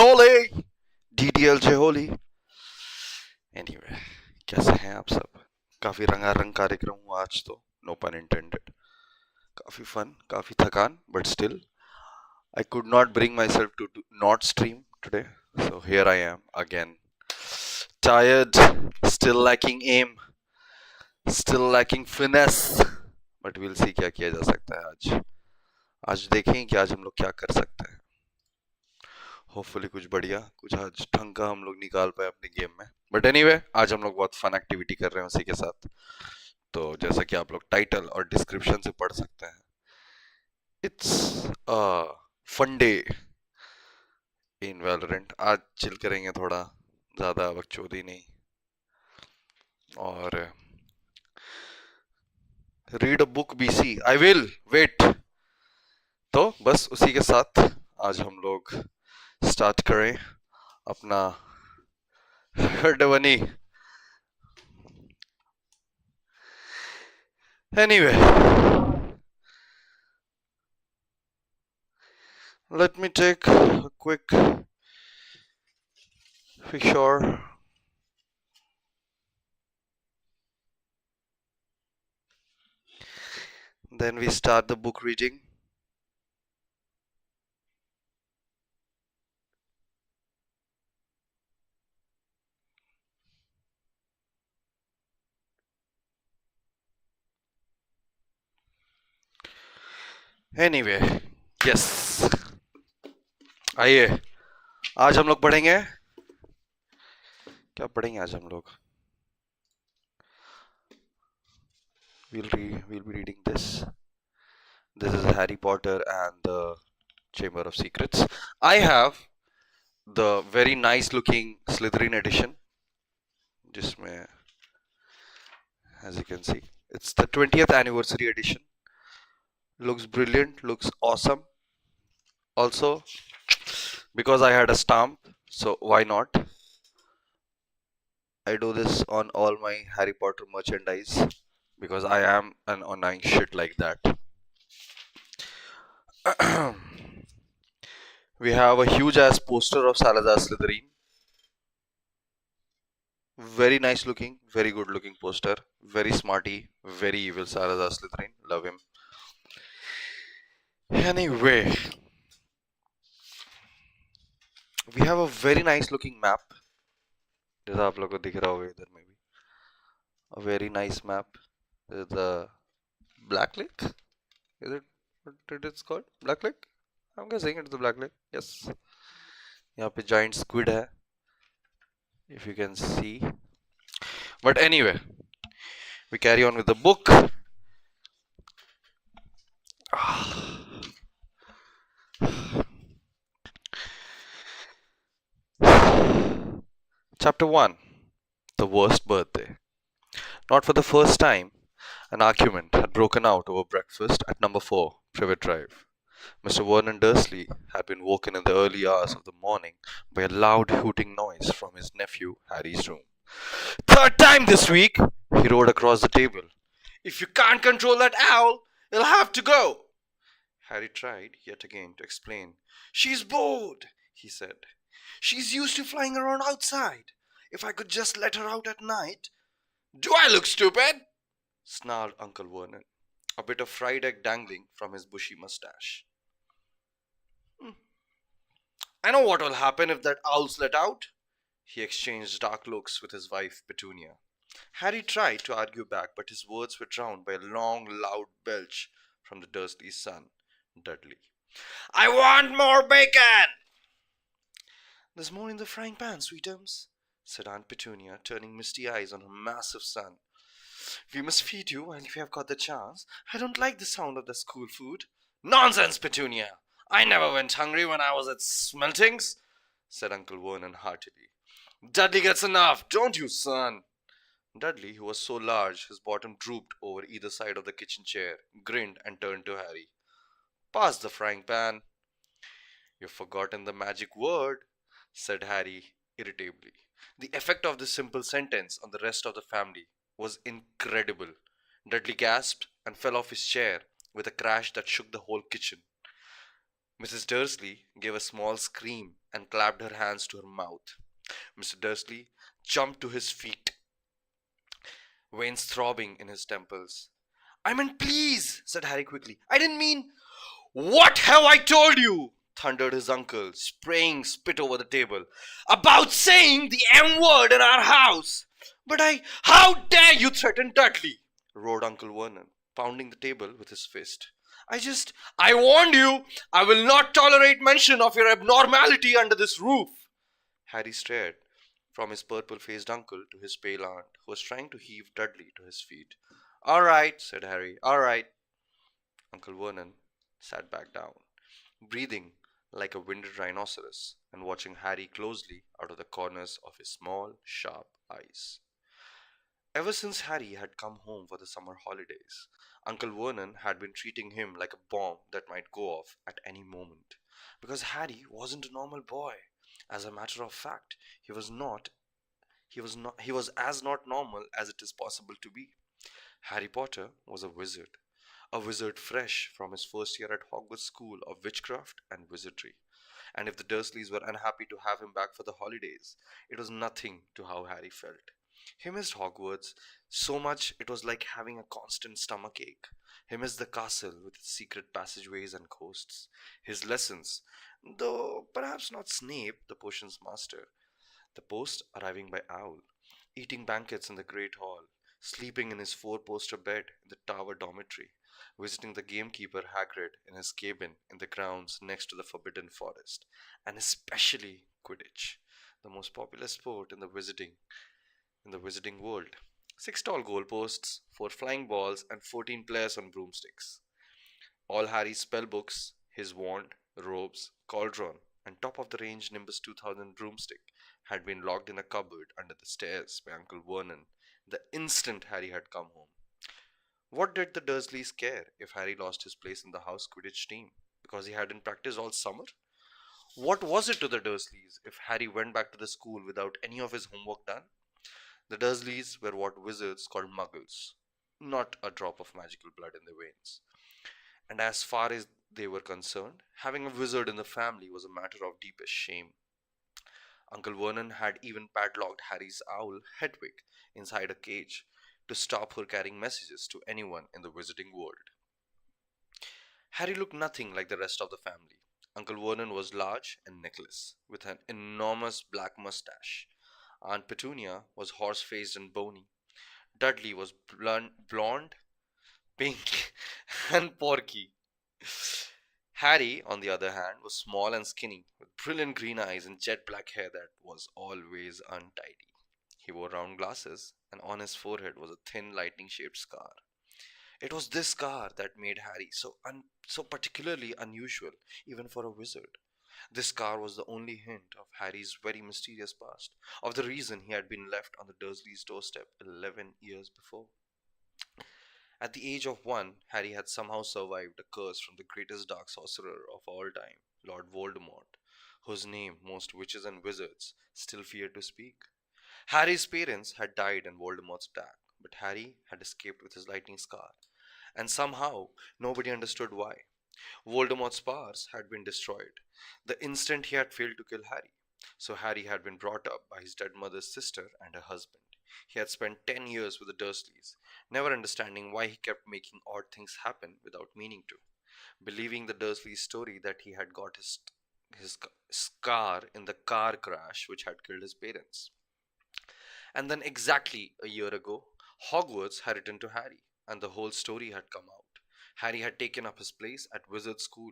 ओले DDLJ Holi. Anyway, कैसे हैं आप सब? काफी रंगारंग कार्यक्रम हुआ आज तो, नो पन इंटेंडेड। काफी फन, काफी थकान, but still I could not bring myself to not stream today, so here I am again. Tired, still lacking aim, still lacking finesse, but we'll see क्या किया जा सकता है आज। आज देखें कि आज हम लोग क्या कर सकते हैं। होपफुली कुछ बढ़िया, कुछ आज ढंग का हम लोग निकाल पाए अपने गेम में। बट एनीवे, आज हम लोग बहुत फन एक्टिविटी कर रहे हैं उसी के साथ। तो जैसा कि आप लोग टाइटल और डिस्क्रिप्शन से पढ़ सकते हैं, it's a fun day in Valorant. आज चिल करेंगे थोड़ा, ज्यादा बकचोदी नहीं, और रीड अ बुक बीसी। I will wait. तो बस उसी के साथ आज हम लोग स्टार्ट करें अपना डवनी। Anyway, let me take a quick picture. Then we start the book reading. Anyway, yes. आइए, आज हम लोग पढ़ेंगे, क्या पढ़ेंगे आज हम लोग? We'll be reading this. This is Harry Potter and the Chamber of Secrets. I have the very nice looking Slytherin edition, जिसमें, as you can see, it's the 20th anniversary edition. Looks brilliant, looks awesome. Also, because I had a stamp, so why not? I do this on all my Harry Potter merchandise because I am an annoying shit like that. We have a huge ass poster of Salazar Slytherin. Very nice looking, very good looking poster. Very smarty, very evil Salazar Slytherin. Love him. Anyway, we have a very nice looking map. जैसा आप लोगों को दिख रहा होगा इधर में भी. A very nice map. The Black Lake. Is it what it is called? Black Lake? I'm guessing it's the Black Lake. Yes. यहाँ पे giant squid है, if you can see. But anyway, we carry on with the book. Chapter 1. The Worst Birthday. Not for the first time, an argument had broken out over breakfast at number 4, Privet Drive. Mr. Vernon Dursley had been woken in the early hours of the morning by a loud hooting noise from his nephew Harry's room. "Third time this week!" he roared across the table. "If you can't control that owl, you'll have to go." Harry tried yet again to explain. "She's bored," he said. "She's used to flying around outside. If I could just let her out at night." "Do I look stupid?" snarled Uncle Vernon, a bit of fried egg dangling from his bushy mustache. "I know what will happen if that owl's let out." He exchanged dark looks with his wife, Petunia. Harry tried to argue back, but his words were drowned by a long, loud belch from the Dursleys' son, Dudley. "I want more bacon!" "There's more in the frying pan, sweetums," said Aunt Petunia, turning misty eyes on her massive son. "We must feed you while we have got the chance. I don't like the sound of the school food." "Nonsense, Petunia! I never went hungry when I was at Smeltings," said Uncle Vernon heartily. "Dudley gets enough, don't you, son?" Dudley, who was so large his bottom drooped over either side of the kitchen chair, grinned and turned to Harry. "Pass the frying pan." "You've forgotten the magic word," said Harry irritably. The effect of this simple sentence on the rest of the family was incredible. Dudley gasped and fell off his chair with a crash that shook the whole kitchen. Mrs. Dursley gave a small scream and clapped her hands to her mouth. Mr. Dursley jumped to his feet, veins throbbing in his temples. I meant please, said Harry quickly. I didn't mean. What have I told you? Thundered his uncle, spraying spit over the table. About saying the M word in our house. But I. How dare you threaten Dudley? Roared Uncle Vernon, pounding the table with his fist. I warned you! I will not tolerate mention of your abnormality under this roof! Harry stared from his purple faced uncle to his pale aunt, who was trying to heave Dudley to his feet. All right, said Harry, all right. Uncle Vernon sat back down, breathing like a winded rhinoceros and watching Harry closely out of the corners of his small, sharp eyes. Ever since Harry had come home for the summer holidays, Uncle Vernon had been treating him like a bomb that might go off at any moment. Because Harry wasn't a normal boy. As a matter of fact, he was as not normal as it is possible to be. Harry Potter was a wizard fresh from his first year at Hogwarts School of Witchcraft and Wizardry. And if the Dursleys were unhappy to have him back for the holidays, it was nothing to how Harry felt. He missed Hogwarts so much it was like having a constant stomach ache. He missed the castle with its secret passageways and ghosts. His lessons, though perhaps not Snape, the potions master, the post arriving by owl, eating banquets in the Great Hall, sleeping in his four-poster bed in the Tower dormitory, visiting the gamekeeper Hagrid in his cabin in the grounds next to the Forbidden Forest, and especially Quidditch, the most popular sport in the wizarding world. Six tall goalposts, four flying balls, and 14 players on broomsticks. All Harry's spellbooks, his wand, robes, cauldron, and top of the range Nimbus 2000 broomstick had been locked in a cupboard under the stairs by Uncle Vernon the instant Harry had come home. What did the Dursleys care if Harry lost his place in the house Quidditch team because he hadn't practiced all summer? What was it to the Dursleys if Harry went back to the school without any of his homework done? The Dursleys were what wizards called muggles, not a drop of magical blood in their veins. And as far as they were concerned, having a wizard in the family was a matter of deepest shame. Uncle Vernon had even padlocked Harry's owl, Hedwig, inside a cage to stop her carrying messages to anyone in the wizarding world. Harry looked nothing like the rest of the family. Uncle Vernon was large and necklace, with an enormous black mustache. Aunt Petunia was horse faced and bony. Dudley was blonde, pink, and porky. Harry, on the other hand, was small and skinny, with brilliant green eyes and jet black hair that was always untidy. He wore round glasses, and on his forehead was a thin, lightning shaped scar. It was this scar that made Harry so particularly unusual, even for a wizard. This scar was the only hint of Harry's very mysterious past, of the reason he had been left on the Dursleys' doorstep 11 years before. At the age of 1, Harry had somehow survived a curse from the greatest dark sorcerer of all time, Lord Voldemort, whose name most witches and wizards still fear to speak. Harry's parents had died in Voldemort's attack, but Harry had escaped with his lightning scar, and somehow nobody understood why. Voldemort's powers had been destroyed the instant he had failed to kill Harry. So Harry had been brought up by his dead mother's sister and her husband. He had spent 10 years with the Dursleys, never understanding why he kept making odd things happen without meaning to, believing the Dursleys' story that he had got his scar in the car crash which had killed his parents. And then, exactly a year ago, Hogwarts had returned to Harry, and the whole story had come out. Harry had taken up his place at Wizard School,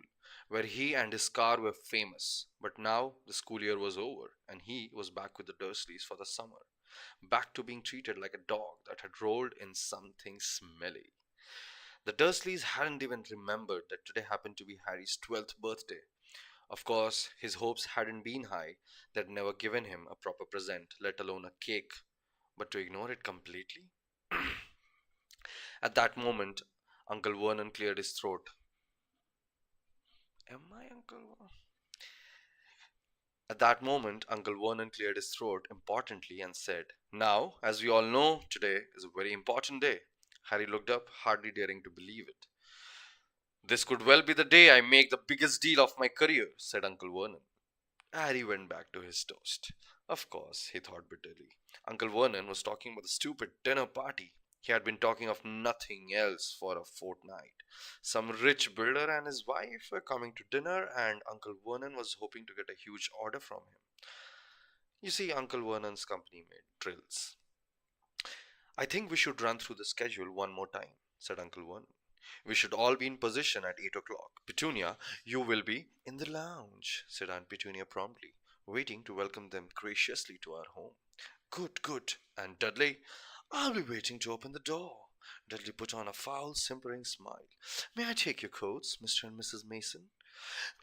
where he and his car were famous. But now the school year was over, and he was back with the Dursleys for the summer. Back to being treated like a dog that had rolled in something smelly. The Dursleys hadn't even remembered that today happened to be Harry's 12th birthday. Of course, his hopes hadn't been high. They'd never given him a proper present, let alone a cake. But to ignore it completely? At that moment, Uncle Vernon cleared his throat. Am I Uncle? At that moment, Uncle Vernon cleared his throat importantly and said, now, as we all know, today is a very important day. Harry looked up, hardly daring to believe it. This could well be the day I make the biggest deal of my career, said Uncle Vernon. Harry went back to his toast. Of course, he thought bitterly. Uncle Vernon was talking about the stupid dinner party. He had been talking of nothing else for a fortnight. Some rich builder and his wife were coming to dinner, and Uncle Vernon was hoping to get a huge order from him. You see, Uncle Vernon's company made drills. I think we should run through the schedule one more time, said Uncle Vernon. We should all be in position at 8 o'clock. Petunia, you will be in the lounge, said Aunt Petunia promptly, waiting to welcome them graciously to our home. Good, good. And Dudley? I'll be waiting to open the door. Dudley put on a foul, simpering smile. May I take your coats, Mr. and Mrs. Mason?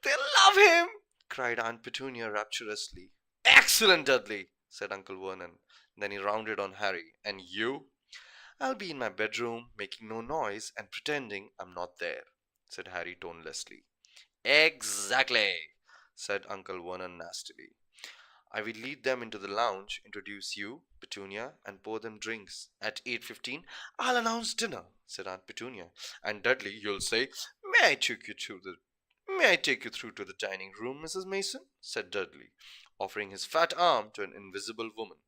They'll love him, cried Aunt Petunia rapturously. Excellent, Dudley, said Uncle Vernon. Then he rounded on Harry. And you? I'll be in my bedroom, making no noise and pretending I'm not there, said Harry tonelessly. Exactly, said Uncle Vernon nastily. I will lead them into the lounge, introduce you, Petunia, and pour them drinks. At 8:15, I'll announce dinner, said Aunt Petunia. And Dudley, you'll say, May I take you through to the dining room, Mrs. Mason? Said Dudley, offering his fat arm to an invisible woman.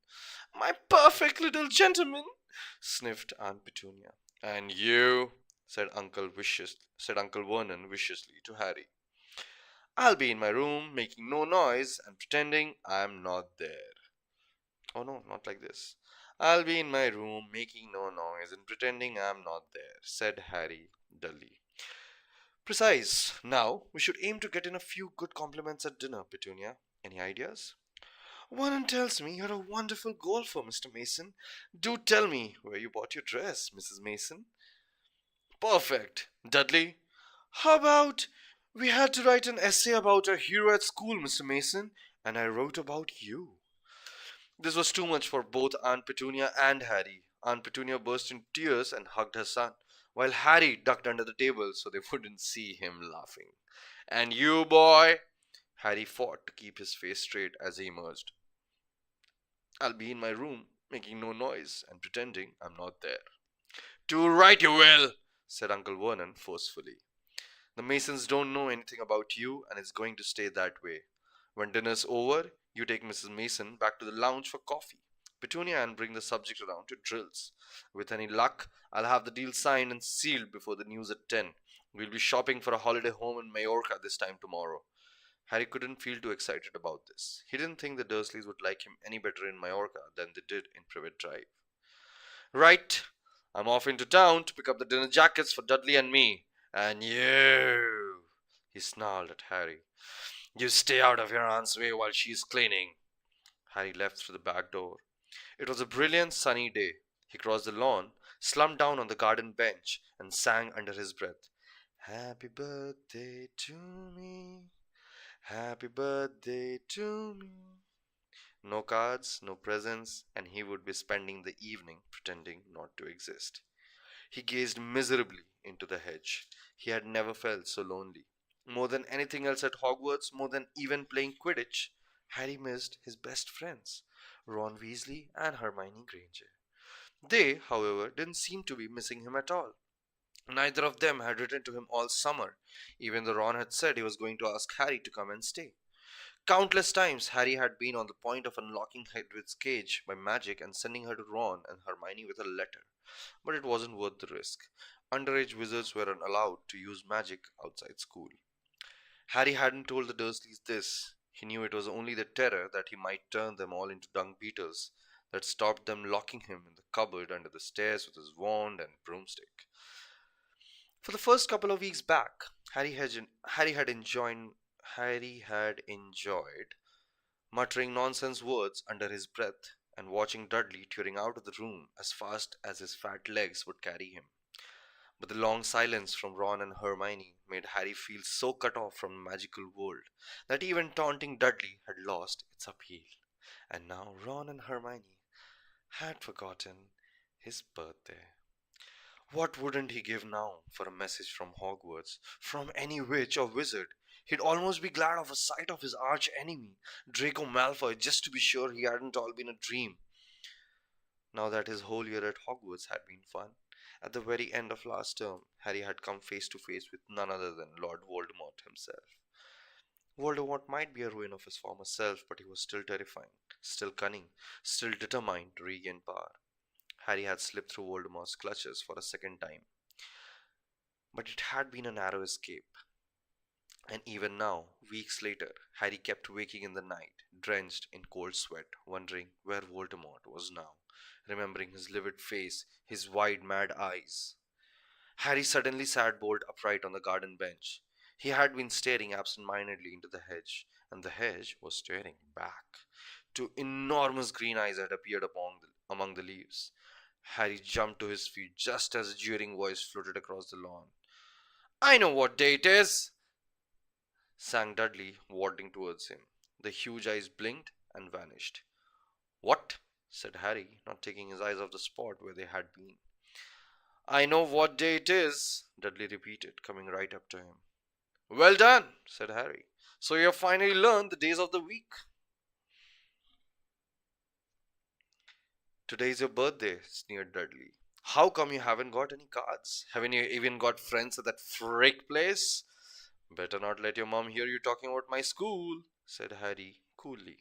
My perfect little gentleman, sniffed Aunt Petunia. And you, said Uncle Vernon viciously to Harry. I'll be in my room, making no noise and pretending I'm not there. Oh no, not like this. I'll be in my room, making no noise and pretending I'm not there, said Harry dully. Precise. Now, we should aim to get in a few good compliments at dinner, Petunia. Any ideas? One tells me you're a wonderful golfer, Mr. Mason. Do tell me where you bought your dress, Mrs. Mason. Perfect. Dudley, how about we had to write an essay about our hero at school, Mr. Mason, and I wrote about you. This was too much for both Aunt Petunia and Harry. Aunt Petunia burst into tears and hugged her son, while Harry ducked under the table so they wouldn't see him laughing. And you, boy? Harry fought to keep his face straight as he emerged. I'll be in my room, making no noise and pretending I'm not there. Too right you will, said Uncle Vernon forcefully. The Masons don't know anything about you, and it's going to stay that way. When dinner's over, you take Mrs. Mason back to the lounge for coffee. Petunia and bring the subject around to drills. With any luck, I'll have the deal signed and sealed before the news at 10. We'll be shopping for a holiday home in Majorca this time tomorrow. Harry couldn't feel too excited about this. He didn't think the Dursleys would like him any better in Majorca than they did in Privet Drive. Right, I'm off into town to pick up the dinner jackets for Dudley and me. And you, he snarled at Harry. You stay out of your aunt's way while she's cleaning. Harry left through the back door. It was a brilliant sunny day. He crossed the lawn, slumped down on the garden bench, and sang under his breath, Happy birthday to me. Happy birthday to me. No cards, no presents, and he would be spending the evening pretending not to exist. He gazed miserably into the hedge. He had never felt so lonely. More than anything else at Hogwarts, more than even playing Quidditch, Harry missed his best friends, Ron Weasley and Hermione Granger. They, however, didn't seem to be missing him at all. Neither of them had written to him all summer, even though Ron had said he was going to ask Harry to come and stay. Countless times Harry had been on the point of unlocking Hagrid's cage by magic and sending her to Ron and Hermione with a letter, but it wasn't worth the risk. Underage wizards weren't allowed to use magic outside school. Harry hadn't told the Dursleys this. He knew it was only the terror that he might turn them all into dung beetles that stopped them locking him in the cupboard under the stairs with his wand and broomstick. For the first couple of weeks back, Harry had enjoyed muttering nonsense words under his breath and watching Dudley tearing out of the room as fast as his fat legs would carry him. But the long silence from Ron and Hermione made Harry feel so cut off from the magical world that even taunting Dudley had lost its appeal. And now Ron and Hermione had forgotten his birthday. What wouldn't he give now for a message from Hogwarts, from any witch or wizard? He'd almost be glad of a sight of his arch enemy, Draco Malfoy, just to be sure he hadn't all been a dream. Now that his whole year at Hogwarts had been fun, at the very end of last term, Harry had come face to face with none other than Lord Voldemort himself. Voldemort might be a ruin of his former self, but he was still terrifying, still cunning, still determined to regain power. Harry had slipped through Voldemort's clutches for a second time, but it had been a narrow escape. And even now, weeks later, Harry kept waking in the night, drenched in cold sweat, wondering where Voldemort was now, remembering his livid face, his wide, mad eyes. Harry suddenly sat bolt upright on the garden bench. He had been staring absent-mindedly into the hedge, and the hedge was staring back. Two enormous green eyes had appeared among the leaves. Harry jumped to his feet just as a jeering voice floated across the lawn. I know what day it is, sang Dudley, waddling towards him. The huge eyes blinked and vanished. What? Said Harry, not taking his eyes off the spot where they had been. I know what day it is, Dudley repeated, coming right up to him. Well done, said Harry. So you have finally learned the days of the week. Today's your birthday, sneered Dudley. How come you haven't got any cards? Haven't you even got friends at that frick place? Better not let your mom hear you talking about my school, said Harry coolly.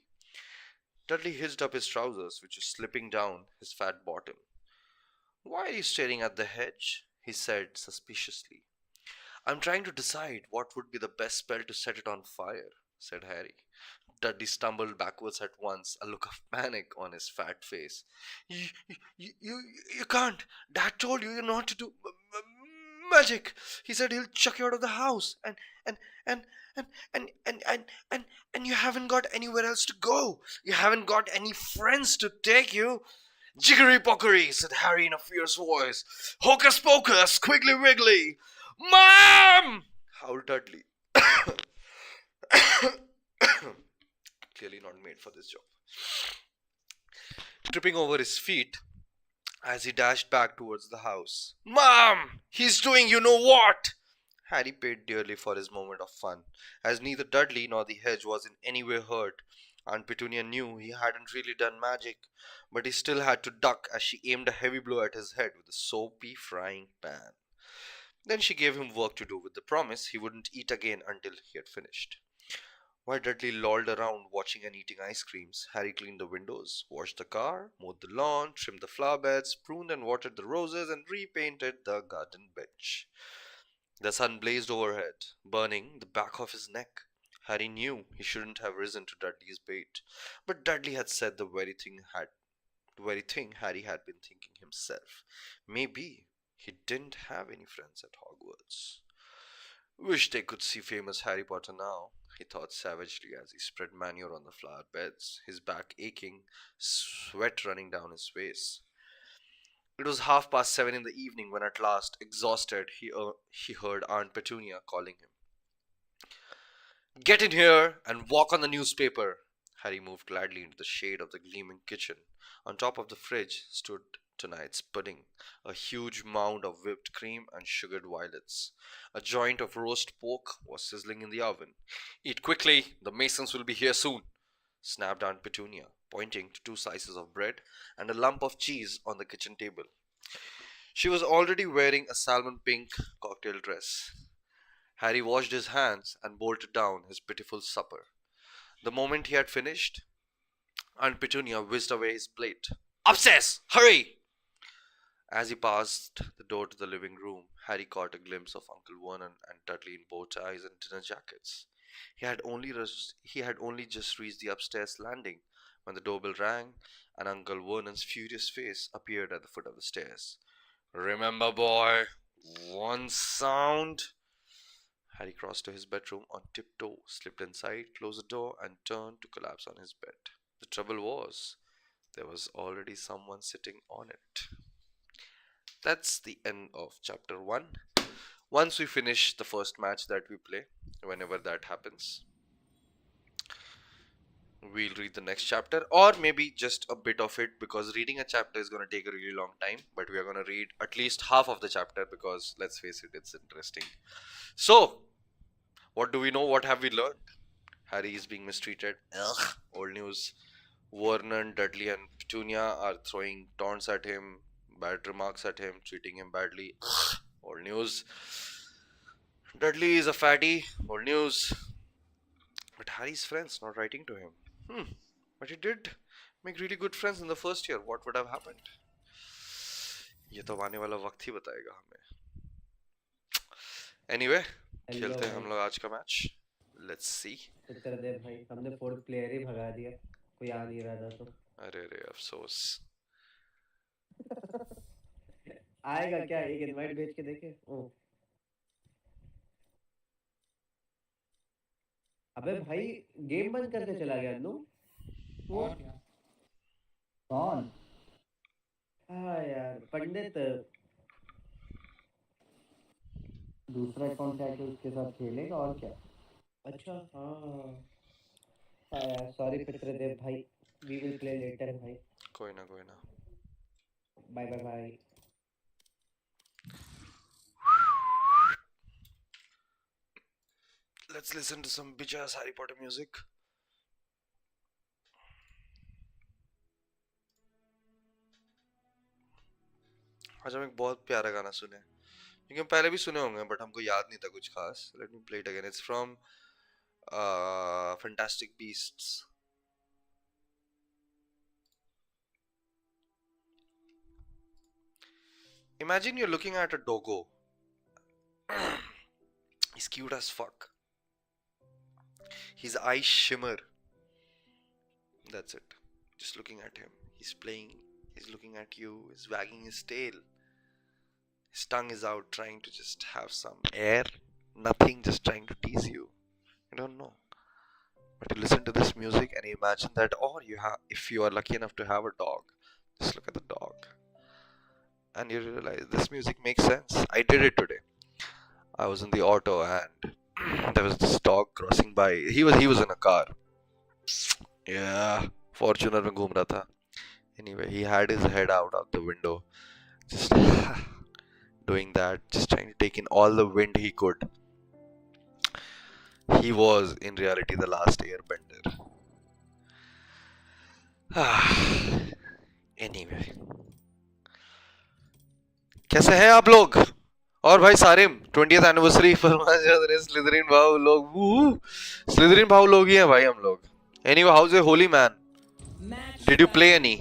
Dudley hitched up his trousers, which were slipping down his fat bottom. Why are you staring at the hedge? He said suspiciously. I'm trying to decide what would be the best spell to set it on fire, said Harry. Dudley stumbled backwards at once, a look of panic on his fat face. You, you can't. Dad told you not to do magic. He said he'll chuck you out of the house, and and and and and and and and you haven't got anywhere else to go. You haven't got any friends to take you. Jiggery pockery, said Harry in a fierce voice. Hocus pocus, quiggly wiggly. Mom! howled Dudley. Clearly not made for this job. Tripping over his feet as he dashed back towards the house. Mom! He's doing you know what! Harry paid dearly for his moment of fun, as neither Dudley nor the hedge was in any way hurt. Aunt Petunia knew he hadn't really done magic, but he still had to duck as she aimed a heavy blow at his head with a soapy frying pan. Then she gave him work to do with the promise he wouldn't eat again until he had finished. While Dudley lolled around watching and eating ice creams, Harry cleaned the windows, washed the car, mowed the lawn, trimmed the flower beds, pruned and watered the roses, and repainted the garden bench. The sun blazed overhead, burning the back of his neck. Harry knew he shouldn't have risen to Dudley's bait, but Dudley had said the very thing Harry had been thinking himself. Maybe he didn't have any friends at Hogwarts. Wish they could see famous Harry Potter now, he thought savagely as he spread manure on the flower beds, his back aching, sweat running down his face. It was 7:30 in the evening when at last, exhausted, he heard Aunt Petunia calling him. Get in here and walk on the newspaper. Harry moved gladly into the shade of the gleaming kitchen. On top of the fridge stood tonight's pudding, a huge mound of whipped cream and sugared violets. A joint of roast pork was sizzling in the oven. Eat quickly, the Masons will be here soon, snapped Aunt Petunia, pointing to two slices of bread and a lump of cheese on the kitchen table. She was already wearing a salmon pink cocktail dress. Harry washed his hands and bolted down his pitiful supper. The moment he had finished, Aunt Petunia whisked away his plate. Upstairs! Hurry! As he passed the door to the living room, Harry caught a glimpse of Uncle Vernon and Dudley in bow ties and dinner jackets. He had only just reached the upstairs landing when the doorbell rang and Uncle Vernon's furious face appeared at the foot of the stairs. Remember, boy, one sound. Harry crossed to his bedroom on tiptoe, slipped inside, closed the door, and turned to collapse on his bed. The trouble was, there was already someone sitting on it. That's the end of chapter 1. Once we finish the first match that we play, whenever that happens, we'll read the next chapter, or maybe just a bit of it, because reading a chapter is going to take a really long time, but we are going to read at least half of the chapter because, let's face it, it's interesting. So, what do we know? What have we learned? Harry is being mistreated. Ugh, old news. Vernon, Dudley, and Petunia are throwing taunts at him, bad remarks at him, treating him badly. Ugh, old news. Dudley is a fatty. Old news. But Harry's friends not writing to him. But he did make really good friends in the first year. What would have happened? ये तो आने वाला वक्त ही बताएगा हमें. Anyway, hello खेलते हैं हम भाई. लोग आज का मैच. Let's see. उत्तर दे भाई, हमने फोर्थ प्लेयर ही भगा दिया. कोई आ नहीं रहा था तो. अरे अफसोस. आएगा क्या? एक इनवाइट भेज के देखे. ओ अबे भाई, गेम बंद करके चला गया नु. वो कौन? हाँ यार, पंडित. दूसरा अकाउंट से आके उसके साथ खेलेगा और क्या. अच्छा हाँ. हाँ यार, सॉरी पितृदेव भाई. वी विल प्ले लेटर भाई. कोई ना कोई ना. Bye bye bye. Let's listen to some bitch ass Harry Potter music. आज हम एक बहुत प्यारा गाना सुने, क्योंकि हम पहले भी सुने होंगे बट हमको याद नहीं था कुछ खास. Let me play it again. It's from fantastic beasts. Imagine you're looking at a doggo. He's cute as fuck. His eyes shimmer. That's it. Just looking at him. He's playing. He's looking at you. He's wagging his tail. His tongue is out trying to just have some air. Nothing, just trying to tease you. You don't know. But you listen to this music and you imagine that, or if you are lucky enough to have a dog, just look at the dog. And you realize this music makes sense. I did it today. I was in the auto and there was this dog crossing by. He was in a car. Yeah, Fortuner में घूम रहा था. Anyway, he had his head out of the window, just doing that, just trying to take in all the wind he could. He was in reality the last airbender. Anyway, कैसे हैं आप लोग? और भाई सारिम 20th एनिवर्सरी स्लिदरिन भाव लोग. Slytherin भाव लोग ही हैं भाई हम लोग. Anyway, how's your holy man? Did you play any?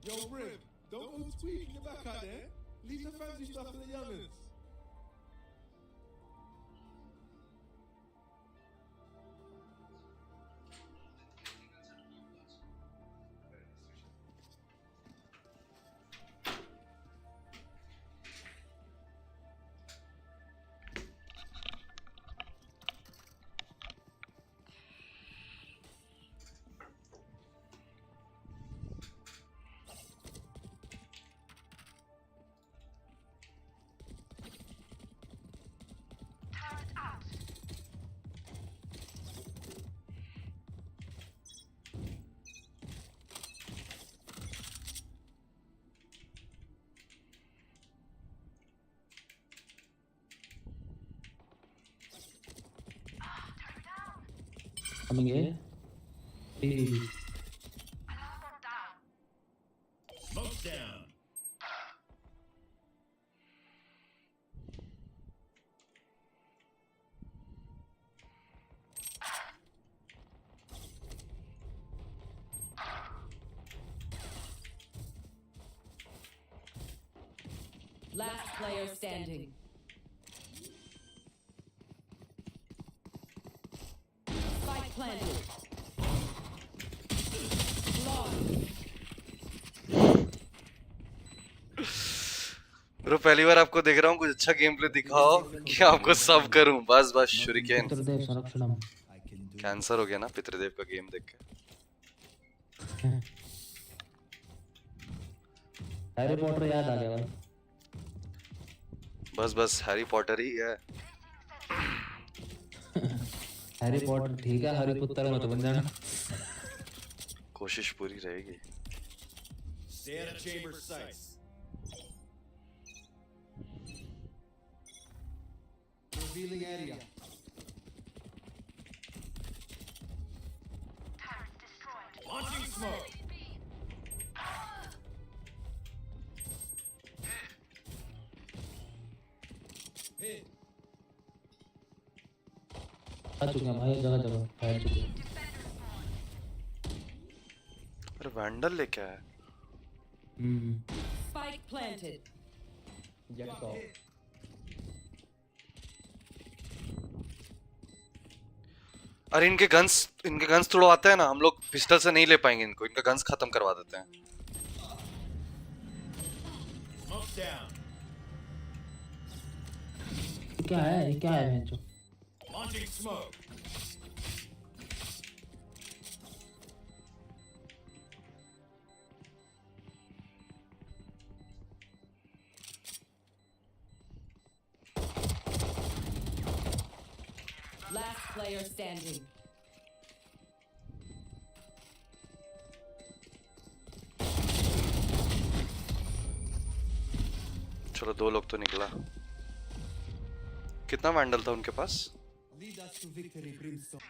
Yo, Rib, don't go tweaking your back out there. Leave the fancy stuff to the youngins. Coming A. B. Smoke's down. Last player standing. Spike planted. Bro पहली बार आपको देख रहा हूँ, कुछ अच्छा game play दिखाओ कि आपको सब करूं। बस बस शुरिकेन। पितृदेव संरक्षणम। कैंसर हो गया ना पितृदेव का गेम देख के। हैरी पॉटर याद आ गया भाई। बस बस हैरी पॉटर ही है। हैरी पॉटर ठीक है, हैरी पुत्र मत बन जाना। कोशिश पूरी रहेगी। Stay out of chamber sights. Revealing area. Launching smoke. Hit. आ चुके हैं भाई, जगह जगह फैल चुके हैं। अरे वैंडल लेके आया। Spike planted. जेट को अरे इनके गन्स तुड़वाते हैं ना हम लोग, पिस्टल से नहीं ले पाएंगे इनको, इनका गन्स खत्म करवा देते हैं। Smoke's down. क्या है, ये क्या है भैंचो? Launching smoke. Last player standing. चलो 2 लोग तो निकला। कितना वैंडल था उनके पास? Lead us to victory, Brimstone.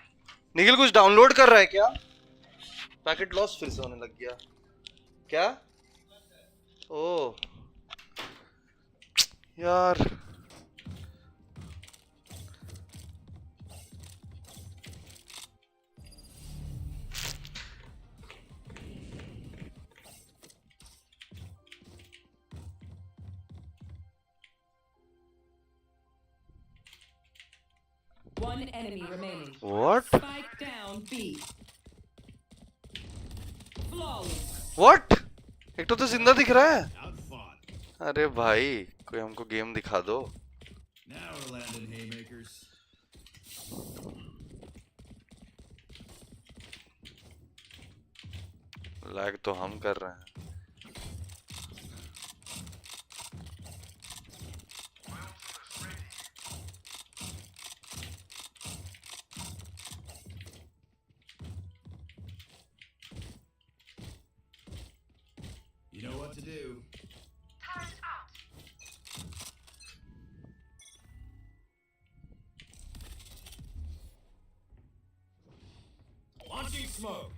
Nikhil कुछ डाउनलोड कर रहा है क्या? पैकेट लॉस फिर से होने लग गया क्या? ओ यार One enemy remaining. What Spike down B. Flawless. What? एक तो जिंदा दिख रहा है। Outfought. अरे भाई कोई हमको गेम दिखा दो। Now we're landing haymakers. Lag तो हम कर रहे हैं। You know what to do. Launching smoke.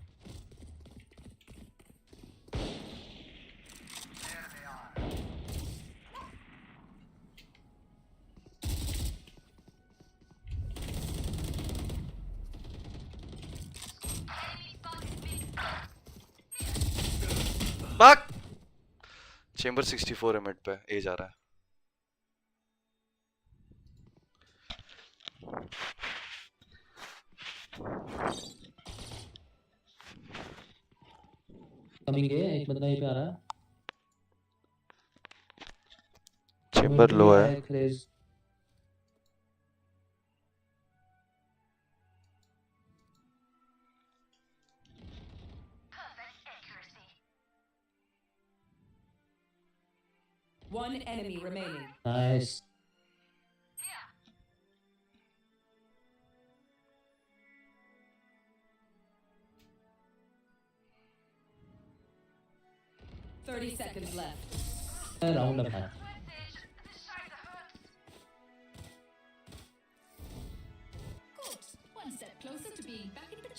भाग। चेंबर 64 एमिट पे ए जा रहा है। कमिंग है, एक बंदा ये पे आ रहा है। चेंबर लो है। Craze One enemy remaining. Nice. 30 seconds left. Round up है। Good. One step closer to being back in the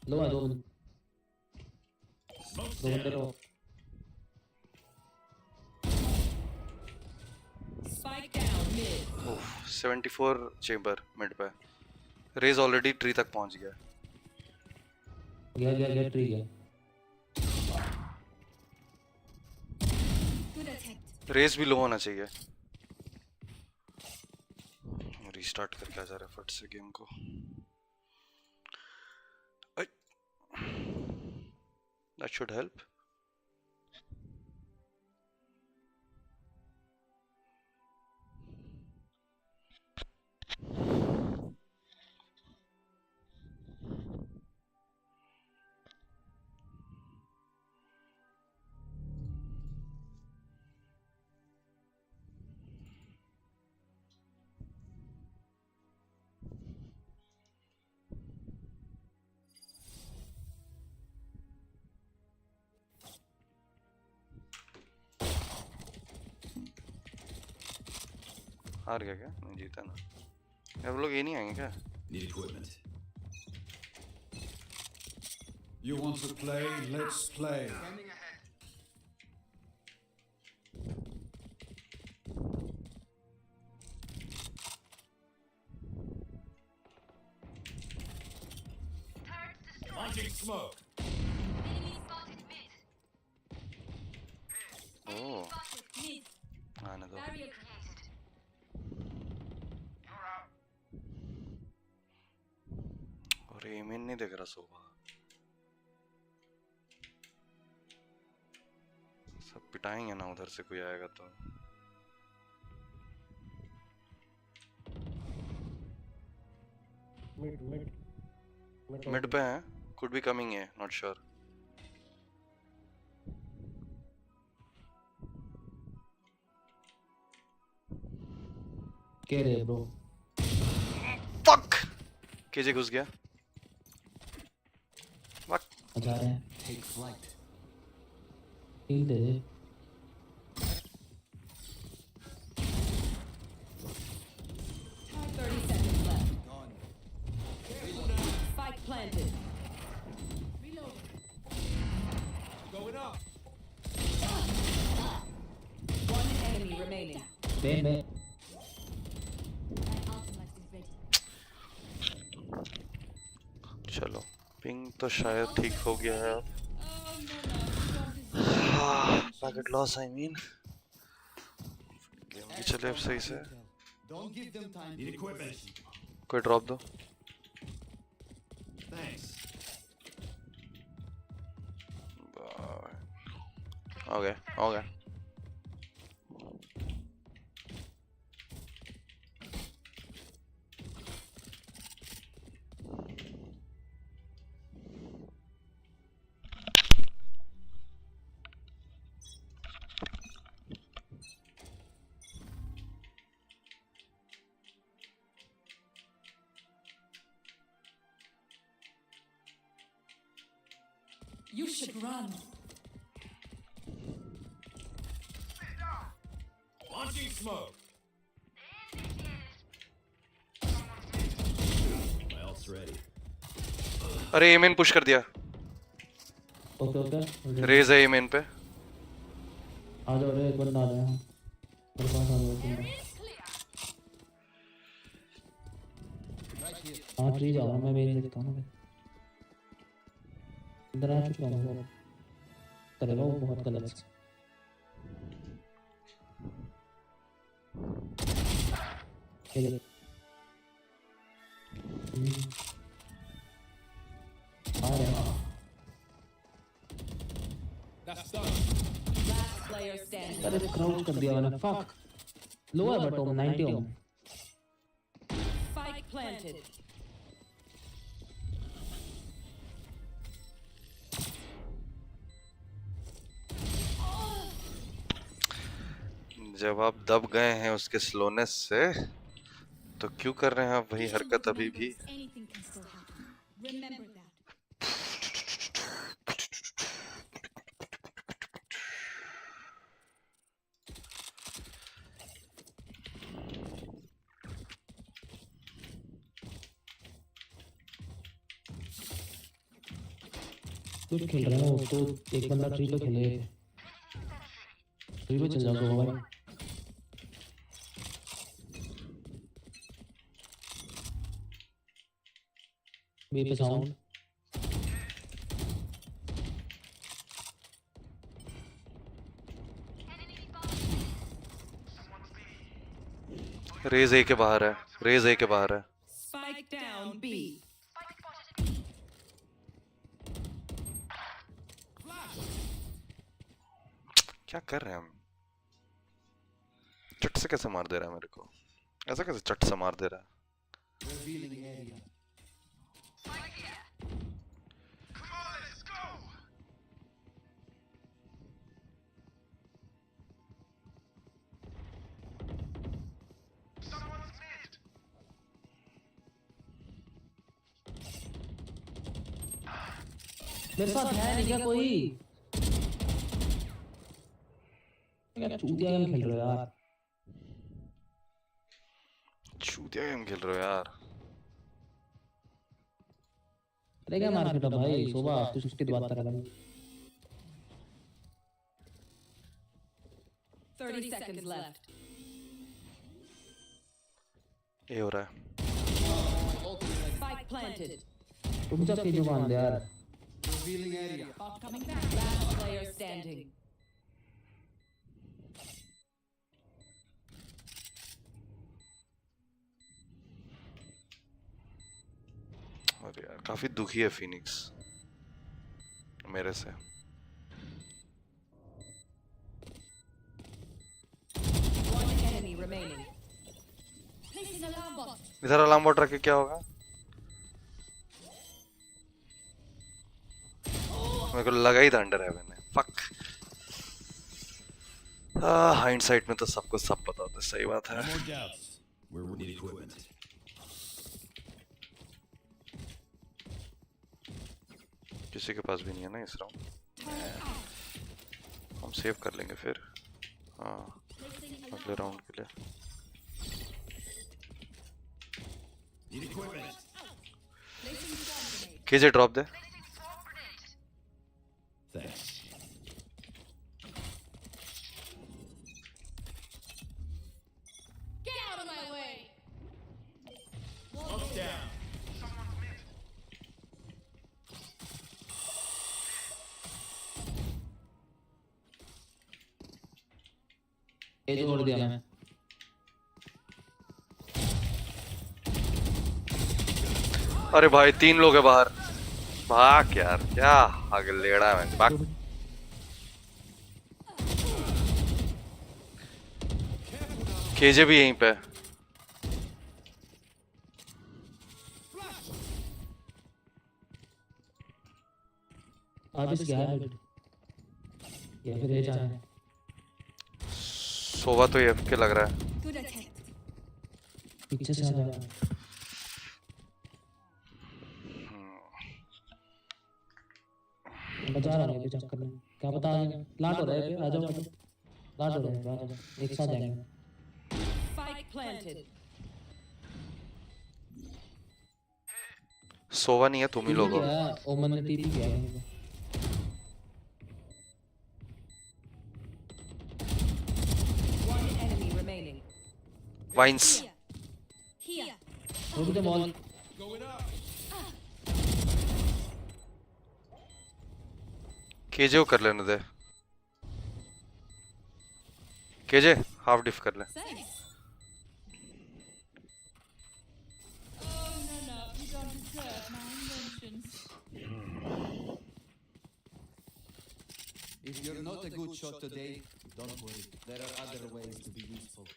लो है 2 बंदे, 2 बंदे लो। Spike down mid. 74 chamber mid पे। रेज ऑलरेडी ट्री तक पहुंच गया। गया ट्री गया। Good attempt. रेस भी लो होना चाहिए। रीस्टार्ट करके आ जा रहा है फट से गेम को। That should help. हार गया क्या? नहीं जीता ना। अब लोग ये नहीं आएंगे क्या? Need equipment. You want to play? Let's play. Launching smoke. Oh Mid. आने दो। Barrier और एमिन नहीं दिख रहा सोफा। सब पिटाएंगे ना उधर से कोई आएगा तो। मिड पे है। कुड बी कमिंग है, नॉट श्योर। के रे ब्रो। फक केजे घुस गया। फक जा रहे हैं। Take flight. हील दे दे। Time 30 seconds left. Spike planted. Going up. One enemy remaining. बे चलो पिंग तो शायद ठीक हो गया है अब। Packet loss I mean. Game भी चले अब सही से। Don't give them time. Need equipment. कोई ड्रॉप दो। Thanks. हो गया। You should run. Launching smoke. My ult's ready. अरे एमिन पुश कर दिया। ओके रेज है एमिन पे। आ जाओ रे, एक बंदा आ रहा है मेरे पास। आ जाओ बंदा। हाँ ट्री जा रहा हूँ मैं, वेट देखता हूँ ना। इधर आ चुका हूँ। करेगा वो बहुत गलत से। खेले आ रहे हैं। That's done. Last player standing. अरे क्राउच कर दिया मैंने। फक लो है बट 90 ओम। Spike planted. जब आप दब गए हैं उसके स्लोनेस से तो क्यों कर रहे हैं आप वही हरकत अभी भी? Anything can still happen. Remember that. कुछ खेल रहे हैं वो तो एक बंदा ट्री पे खेले ट्री पे चल जाओ तो भाई बी पे साउंड रेज ए के बाहर है, रेज ए के बाहर है। Spike down B. क्या कर रहे हैं हम? चट से कैसे मार दे रहा है मेरे को? ऐसा कैसे चट से मार दे रहा है? Revealing area. मेरे साथ है नहीं क्या कोई क्या चूतिया गेम खेल रहे हो यार चूतिया गेम खेल रहे हो यार। अरे क्या मार पीटा भाई सुबह 50 बात कर रहा है 30 seconds left. ये हो रहा है। Spike planted. तुम सब की जुबान दे यार Revealing area. Bot coming back. Last player standing. अरे यार काफी दुखी है फिनिक्स मेरे से। One enemy remaining. Placing alarm bot. इधर अलार्म बॉट रख के क्या होगा? मेरे को लगा ही था अंडर हेवन है। फक। हाइंडसाइट में तो सबको सब पता होता है, सही बात है। More doubts. We need equipment. किसी के पास भी नहीं है ना इस राउंड। हम सेव कर लेंगे फिर। हाँ अगले राउंड के लिए। Need equipment. KJ drop they. Thanks. Get out of my way. Smoke's down. ये छोड़ दिया मैं अरे भाई 3 लोग है बाहर। भाग यार, क्या आगे लेड़ा है मैं। भाग। केजे भी यहीं पे। आप इस गया है या फिर ये जाना है सोवा तो एफ के लग रहा है। Good attempt. पीछे से आ जाना मैं बचा रहा हूँ ये चक्कर में क्या पता आ जाएगा लाट हो रहा है क्या आ जाओ लाट हो रहा है आ जाओ एक साथ जाएंगे Spike planted. सोवा नहीं है, तुम ही लोग हो। ओमन ने टीपी किया है One enemy remaining. वाइंस। Here. वो भी तो मॉल Going up. केजे को कर लेने दे। केजे हाफ डिफ कर ले। Thanks. Oh no, you don't deserve my inventions. If you're not a good shot today, don't worry. There are other ways to be useful.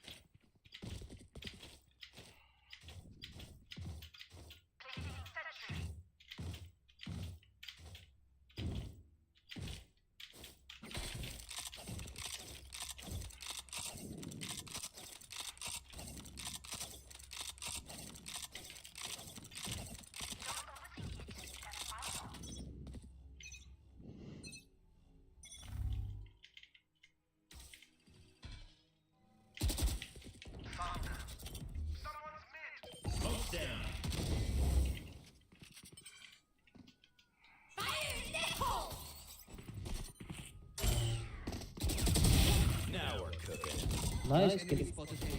Nice Enemy kill. spotted A.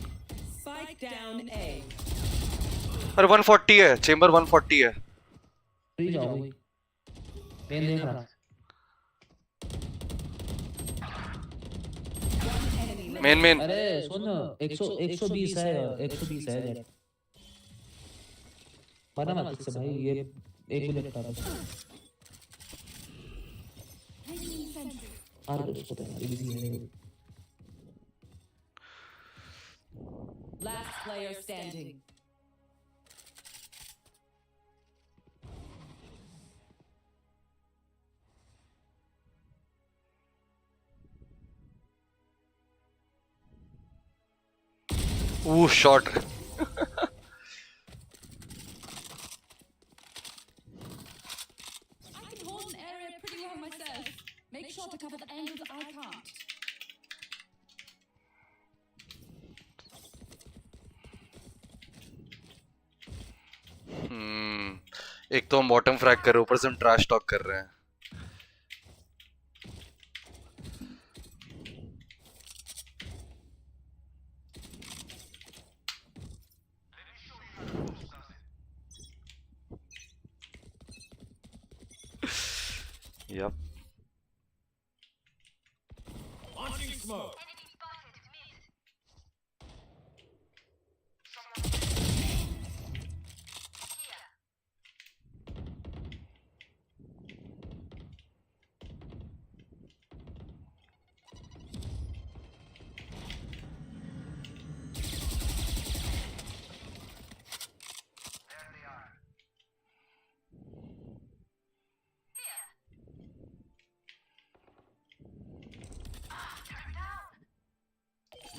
Spike down A. अरे 140 है, chamber 140 है। Free जाओ भाई, main देख रहा। Enemy main main अरे सुन, 100 120 है, 120 है जेट। मरना मत इससे भाई, ये एक बुलेट था बस। आर उसको तो यार इजी है। Last player standing. Shot. I can hold an area pretty well myself. Make sure to cover the angles I can't. एक तो हम बॉटम फ्रैग कर रहे हैं, ऊपर से हम ट्रैश टॉक कर रहे हैं। Yep. Launching smoke.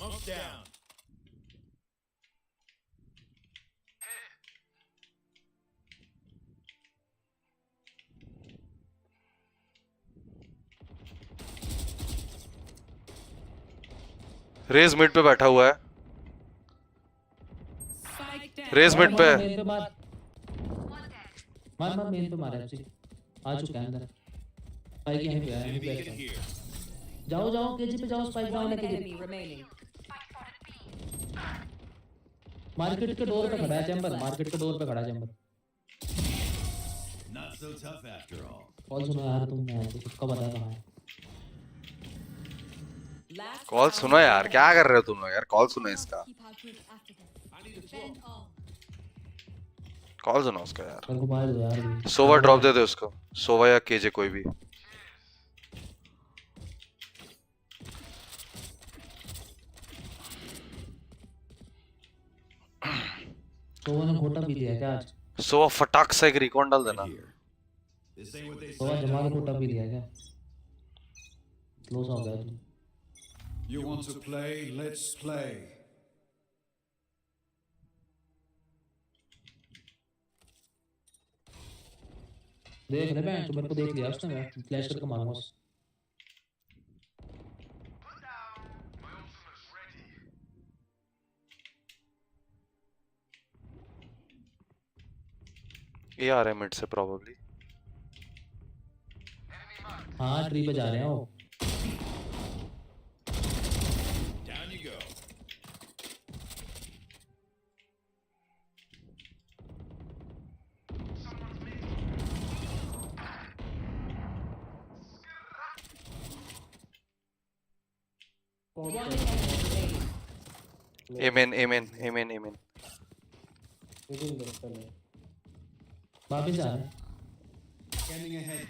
Smoke's down. Raze mid पे बैठा हुआ है। Spike down. रेज मिड पे। मेन पे मार मार मार, मेन पे मारा है। आ चुका है अंदर। स्पाइक यहीं पे है, यहीं पे Beacon है। here. जाओ जाओ केजी पे जाओ, स्पाइक डाउन One है केजी। enemy remaining. मार्केट के डोर पे खड़ा है चैम्बर, मार्केट के डोर पे खड़ा है chamber. Not so tough after all. Call सुनो यार तुम, मैं तुक्का बता कहां है। Last कॉल round सुनो यार, क्या standing. कर रहे हो तुम लोग यार? कॉल सुनो इसका, Keep our group after this. I need a Defend drop. all. Call सुनो उसका यार। मेरे को मार दो यार। सोवा ड्रॉप दे दे उसको, सोवा या केजे कोई भी। तो उन्होंने घोटा पी लिया क्या आज? सोवा फटाक से एक रिकॉन डाल देना। Here. This ain't what they तो say. जमाल घोटा पी लिया क्या? क्लोज हो गया तू। You want to play? Let's play. देख ले बेंच, मेरे को देख लिया उसने, मैं फ्लैश करके मारूंगा उस। ये आ रहा है मिड से प्रोबेबली। हाँ ट्री पे जा रहे हैं वो। Down you go. One enemy remaining. एमेन एमेन एमेन एमेन। वापस जा रहे हैं। Scanning ahead.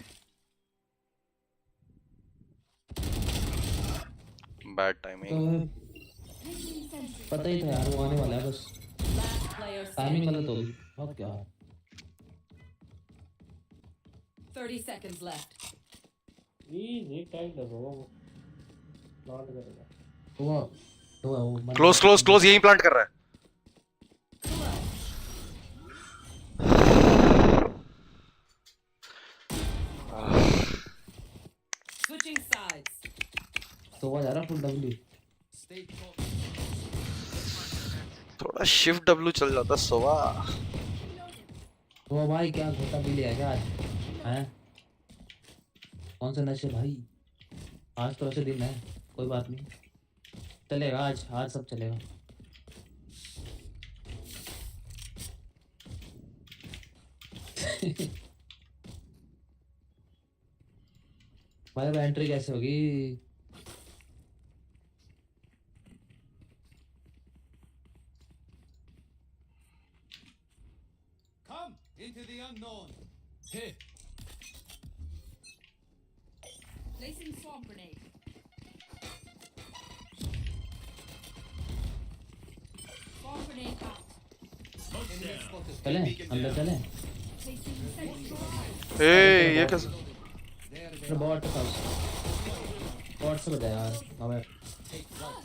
Bad timing. पता ही था यार वो आने वाला है, बस Last player टाइमिंग standing. गलत हो गई। अब क्या 30 seconds left. इजी टाइम दे वो प्लांट करेगा वो क्लोज क्लोज क्लोज, यही प्लांट कर रहा है। Switching sides. तो वो जा रहा फुल डब्ल्यू। Stay focused. थोड़ा शिफ्ट डब्ल्यू चल जाता सोवा। वो भाई क्या घोटा पी लिया क्या आज? हैं कौन से नशे भाई? आज तो ऐसे दिन है, कोई बात नहीं, चलेगा आज आज सब चलेगा। भाई अब एंट्री कैसे होगी? Come into the unknown. Hey, Placing swamp grenade. Swamp grenade out. enemy spotted. चले अंदर चले। Placing sentry. ए ये कैसे? There they अरे are. बॉट के पास बॉट से बजा यार अबे Take flight.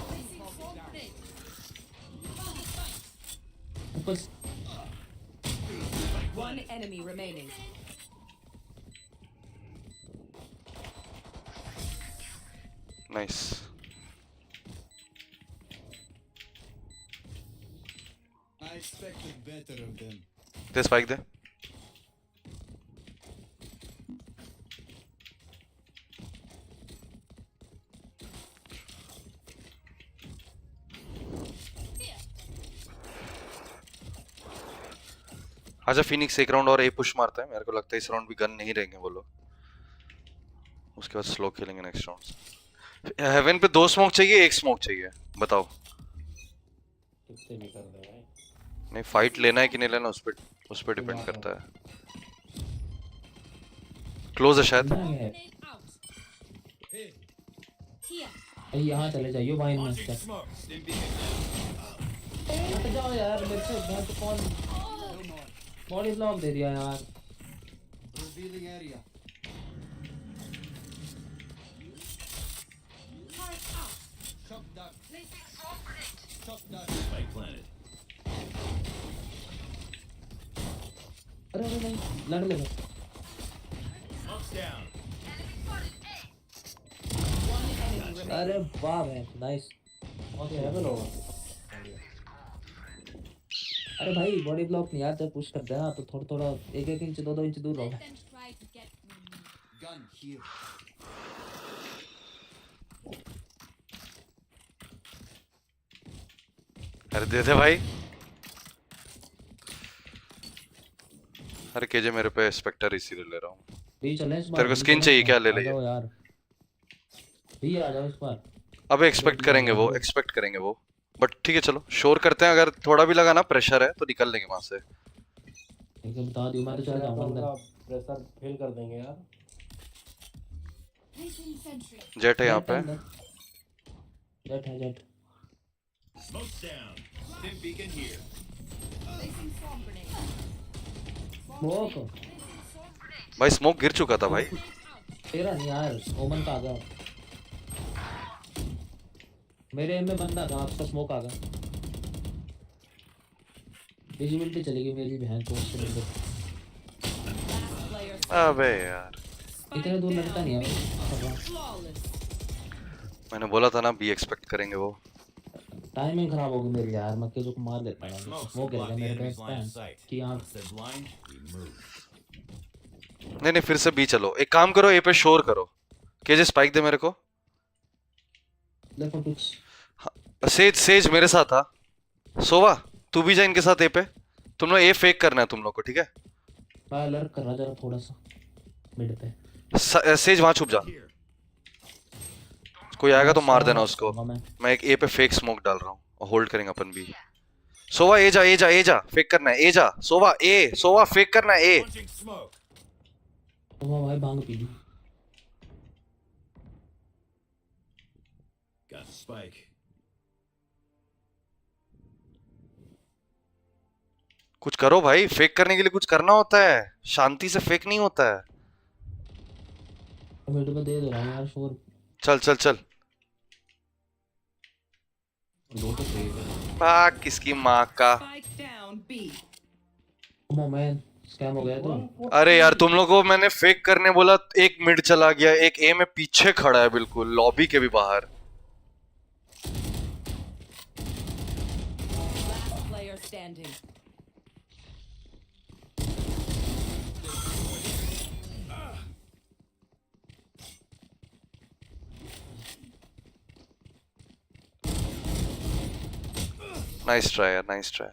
Placing swamp grenade. ऊपर One enemy remaining. Nice. I expected better of them. दे स्पाइक दे। आजा फिनिक्स, एक राउंड और ए पुश मारता है। मेरे को लगता है इस राउंड भी गन नहीं रहेंगे वो लोग, उसके बाद स्लो खेलेंगे नेक्स्ट राउंड। हेवन पे 2 स्मोक चाहिए, 1 स्मोक चाहिए, बताओ। कितने भी कर दे भाई। नहीं फाइट लेना है कि नहीं लेना उस पे डिपेंड करता है। क्लोज है शायद। Grenade out. Hey, Here. अरे यहाँ चले जाइयो वाइन में से। हट जाओ यार मेरे से मैं तो कौन no more. बॉडी ब्लॉक दे दिया यार। Revealing area. Turret out. Shock dart. Placing swamp grenade. Shock dart. अरे अरे नहीं लड़ ले बस। One enemy remaining. अरे वाह भाई नाइस। ओके है लो। अरे भाई बॉडी ब्लॉक नहीं यार जब पुश करते हैं ना तो थोड़ा थोड़ा 1-1 इंच 2-2 इंच दूर रहो। Let them try to get me. Gun here. अरे दे दे भाई। अरे केजे मेरे पे स्पेक्टर इसीलिए ले रहा हूँ। भी चले इस बार। तेरे को भी skin चले चाहिए इस क्या? बार। ले ले आ जाओ यार भी आ जाओ इस बार। अब एक्सपेक्ट करेंगे वो बट ठीक है चलो श्योर करते हैं। अगर थोड़ा भी लगा ना प्रेशर है तो निकल लेंगे वहां से। एक बता दियो मैं तो चला जाऊंगा अंदर। प्रेशर फेल कर देंगे यार। Placing sentry. जेट है यहाँ पे। जेट है jet. Placing swamp grenade. Smoke Placing swamp grenade. भाई स्मोक गिर चुका था भाई। Grenade out. तेरा नहीं यार ओमन का आ गया। मेरे एम में बंदा था आपका स्मोक आ गया। विजिबिलिटी चली गई मेरी बहन को उससे मिल गई। Last player अबे यार इतने दूर लगता नहीं है। flawless. मैंने बोला था ना बी एक्सपेक्ट करेंगे वो। टाइमिंग खराब हो गई मेरी यार मैं किसी को मार लेता हूँ। स्मोक गिर गया मेरे बेस्ट पे कि हाँ नहीं फिर से बी चलो। एक काम करो ए पे शोर करो। केजे स्पाइक दे मेरे को। देखो कुछ सेज मेरे साथ था। सोवा तू भी जा इनके साथ ए पे। तुम लोग ए फेक करना है तुम लोग को, ठीक है? मैं अलर्ट कर रहा जरा थोड़ा सा मिड पे। सेज वहां छुप जा। कोई आएगा तो मार देना उसको। मैं मैं एक ए पे फेक स्मोक डाल रहा हूँ और होल्ड करेंगे अपन भी। सोवा ए जा फेक करना है। ए जा सोवा फेक करना है ए। तो भाई भांग पी ली। कुछ करो भाई, फेक करने के लिए कुछ करना होता है, शांति से फेक नहीं होता है। मिड पे दे रहा हूँ यार शोर। चल दो तो सही है। किसकी माँ का। Spike down B. Moment scam हो गया तो। अरे यार तुम लोगों को मैंने फेक करने बोला, एक मिड चला गया, एक ए में पीछे खड़ा है बिल्कुल लॉबी के भी बाहर। Last player standing. Nice try यार, नाइस ट्राई।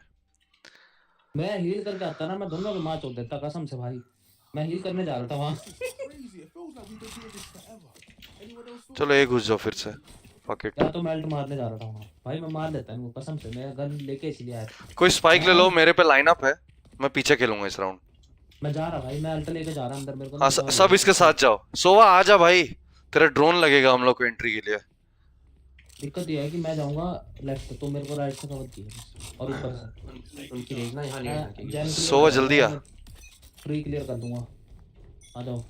मैं हील करके आता ना, मैं दोनों को मार चोद देता कसम से भाई। मैं हील करने जा रहा था वहाँ। Crazy. It feels like we've been doing this forever. Anyone else feel चलो like एक घुस जाओ फिर से, fuck it। या तो मैं अल्ट मारने जा रहा था वहाँ भाई, मैं मार देता इनको कसम से, मैं गन लेके इसलिए आया था। कोई स्पाइक ले लो, मेरे पे लाइनअप है, मैं पीछे खेलूंगा इस राउंड। मैं जा रहा भाई, मैं अल्ट लेके जा रहा अंदर, मेरे को हाँ, ना सब इसके साथ जाओ। सोवा आ जा भाई, तेरा ड्रोन लगेगा हम लोग को एंट्री के लिए। दिक्कत ये है कि मैं जाऊंगा लेफ्ट, तो मेरे को राइट से कवर किया और ऊपर से उनकी रेंज ना यहाँ नहीं है कि जैन सोवा जल्दी आ। फ्री क्लियर कर दूंगा, आ जाओ।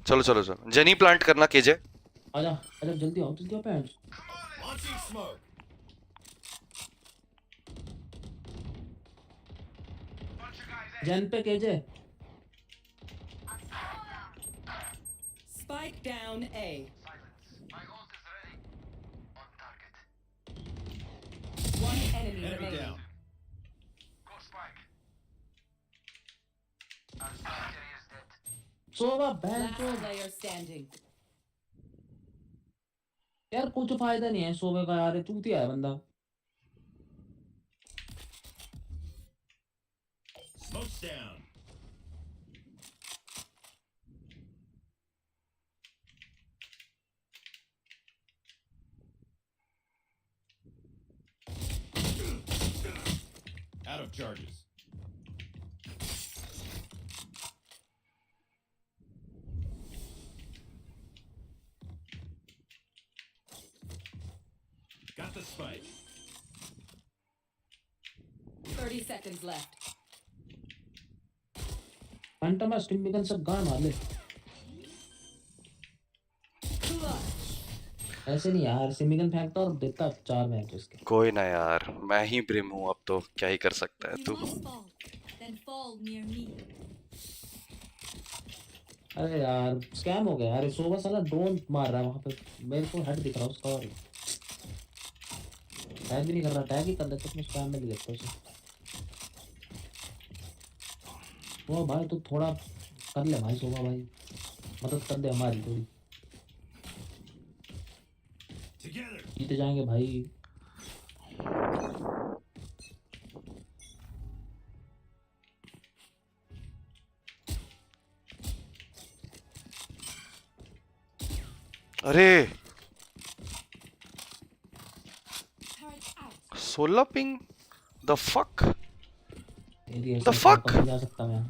चलो चलो चलो, जेनी प्लांट करना केजे। आजा आजा जल्दी आओ पैंट्स। launching smoke? जैन पे KJ. Spike down A. One enemy Enemy remaining. down. Sova बहन Last चो player standing. यार, कुछ फायदा नहीं है सोवे का यार, चूतिया है बंदा। Smoke's down. Out of charges. Got the spike. 30 seconds left. Phantom है स्टिमिगन सब गान मार ले। ऐसे नहीं यार, स्टिमिगन फेंकता और देता 4 मैच उसके। कोई ना यार, मैं ही ब्रिम हूँ अब तो, क्या ही कर सकता है You तू। must fall, then fall near me. अरे यार स्कैम हो गया यार, सोवा साला ड्रोन मार रहा है वहाँ पे, मेरे को हेड दिख रहा है उसका, और टैग भी नहीं कर रहा, टैग ही कर देता तो मैं स्कैम में ले लेता उसे। वो भाई तू थोड़ा कर ले भाई, सोवा भाई मदद कर दे हमारी थोड़ी, Together. जीत जाएंगे भाई। अरे Turret out. 16 ping, the fuck. मेरी The fuck? जा सकता मैं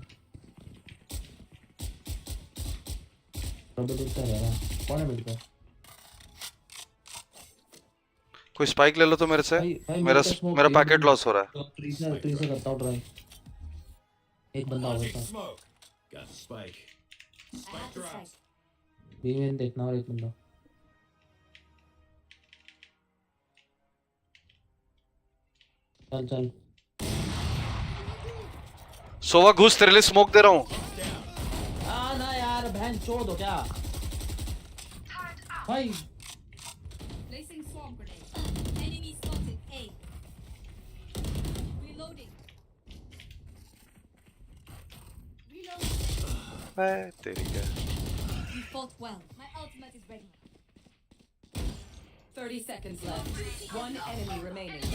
प्रोबेबिलिटी रहेगा। कौन है मिलकर कोई स्पाइक ले लो तो मेरे से, भाई मेरा मिलकर smoke मेरा एक पैकेट मिनट। लॉस हो रहा है। तो ट्री से करता हूँ ट्राई, एक बंदा होगा Launching था smoke. Got the spike. I Spike have the dropped. spike. B में देखना, और एक बंदा चल चल। सोवा घुस, तेरे लिए स्मोक दे रहा हूँ। ना यार बहन छोड़ दो क्या भाई। Placing swarm grenade. Enemy spotted A. Reloading. Reloading. तेरी क्या। You fought well. My ultimate is ready. 30 seconds left. One enemy remaining.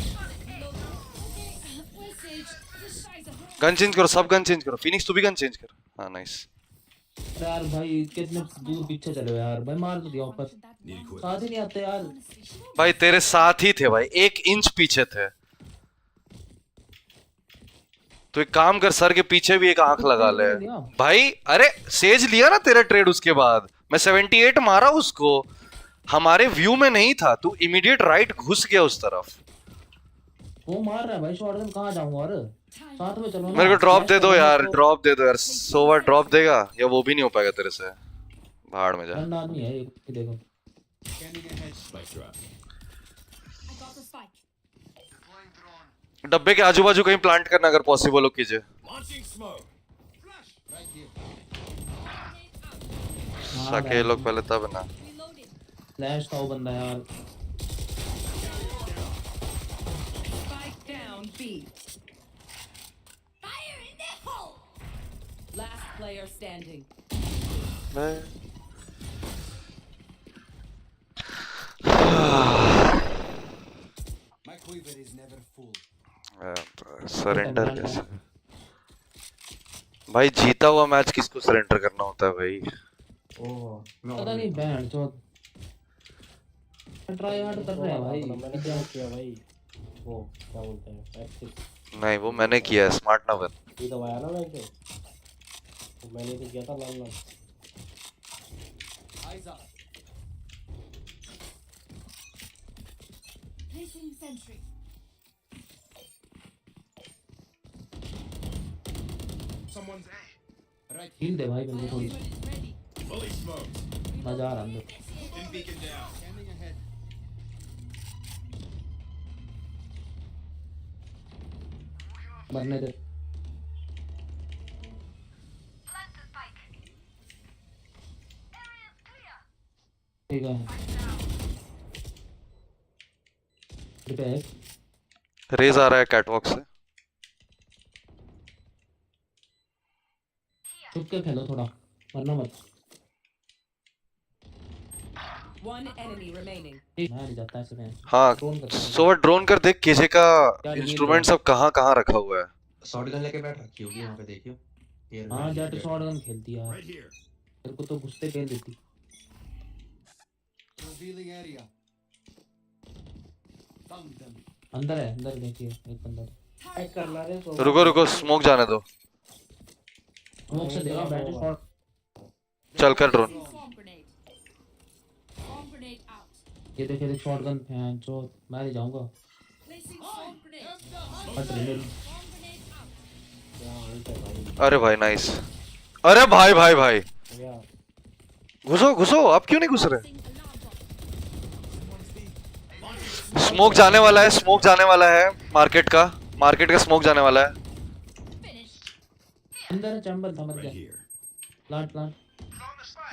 Where's Sage? This guy's a gun change करो, सब गन चेंज करो। फिनिक्स तू भी गन चेंज कर। हाँ nice. अरे यार भाई कितने दूर पीछे चले हो यार, भाई मार तो दिया ऊपर, साथ ही नहीं आते यार। भाई तेरे साथ ही थे भाई, 1 इंच पीछे थे। तो एक काम कर, सर के पीछे भी एक आंख लगा ले भाई। अरे सेज लिया ना तेरा ट्रेड, उसके बाद मैं 78 मारा उसको, हमारे व्यू में नहीं था, तू इमीडिएट राइट घुस गया उस तरफ। वो मार रहा है भाई शॉटगन, कहाँ जाऊंगा और साथ में चलो ना। मेरे को ड्रॉप दे दो यार, तो- ड्रॉप दे दो यार। सोवा ड्रॉप देगा या वो भी नहीं हो पाएगा तेरे से, भाड़ में जा। ठंड आदमी है ये, देखो Scanning ahead. Spike drop. I got the spike. डब्बे के आजू बाजू कहीं प्लांट करना अगर पॉसिबल हो कीजिए। Launching smoke. Right here. ताकि ये लोग पहले तब ना। Reloading. फ्लैश था वो बंदा यार। Spike down B. Fire in the hole. Last player standing. My quiver Hunger is never full. Surrender कैसे? भाई जीता हुआ मैच किसको सरेंडर करना होता है भाई? ओह पता नहीं बैंड जो ट्राई हार्ड कर रहे हैं भाई। मैंने क्या किया भाई, वो क्या बोलते हैं एक्सिट, नहीं वो मैंने किया है, स्मार्ट ना बन। ये दबाया ना मैंने, तो मैंने तो किया था लाल लाल। Eyes up. Placing sentry. Someone's A. Right heal here. दे भाई बंदे थोड़ी, Ultimate is ready. Fully smoked. मजा आ रहा है अंदर। In beacon down. Scanning ahead. मरने दे। ठीक है ठीक है। रेज आ रहा है कैटवॉक से। चुप के खेलो थोड़ा, मरना मत। One enemy remaining. मैं नहीं जाता ऐसे में। हाँ ड्रोन कर सो ड्रोन कर देख केजे का यार ये इंस्ट्रूमेंट सब कहाँ कहाँ रखा हुआ है। शॉटगन लेके बैठ रखी होगी वहां पे, देखियो। ये हाँ जेट शॉटगन खेलती है यार, Right here. तेरे को तो घुसते खेल देती। Revealing area. Found them. अंदर है, अंदर देखिए एक बंदा। फाइट करना रे तो रुको रुको स्मोक जाने दो। स्मोक से देगा बैटरी शॉट। चल कर drone. Swarm grenade. Swarm grenade out. ये देखिए देख शॉटगन फैन जो मैं नहीं जाऊंगा। Placing swarm grenade. हट रे। Swarm grenade out. क्या अंत है भाई अरे भाई नाइस। अरे भाई भाई भाई यार, घुसो घुसो, आप क्यों नहीं घुस रहे? Placing alarm bot. स्मोक जाने वाला है, स्मोक जाने वाला है मार्केट का स्मोक जाने वाला है। Finished. अंदर चैम्बर था, मर Right गया। here. प्लांट प्लांट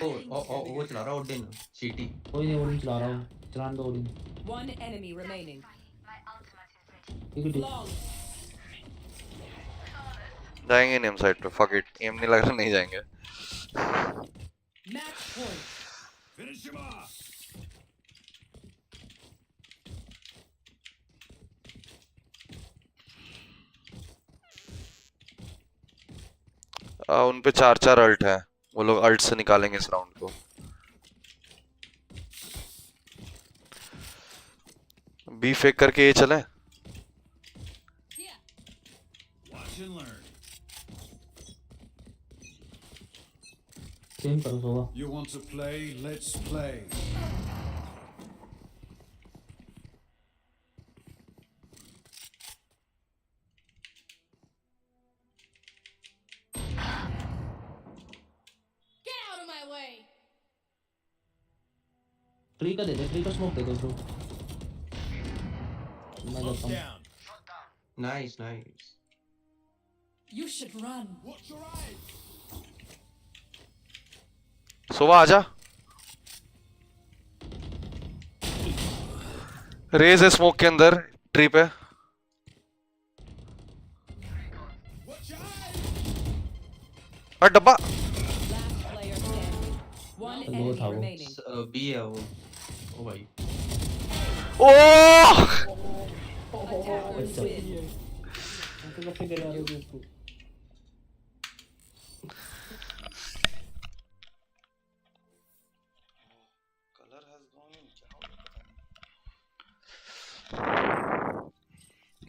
ओ वो चला रहा ओडिन सीटी। कोई नहीं, ओडिन चला रहा हूँ, चलान दो ओडिन। One enemy remaining. ठीक है ठीक। Long. जाएंगे नहीं हम साइड पे, फक इट, एम नहीं लग रहा, नहीं जाएंगे। Match point. Finish him off. उन पे 4-4 अल्ट है, वो लोग अल्ट से निकालेंगे इस राउंड को। बी फेक करके ये चले। Here. Watch and learn. Same करो सोवा। You want to play? Let's play. Get out of my way. Tree का दे दे, ट्री का स्मोक दे दो ब्रो। मैं Smoke's जाता हूँ। down. Nice nice. You should run. Watch your eyes. सोवा आजा। रेज है smoke के अंदर ट्री पे। Watch your eyes. और डब्बा। Last player standing. One वो enemy था वो। remaining. बी है वो। ओ भाई ओह Attackers win. तो कैसे गिरा रहे हो उसको?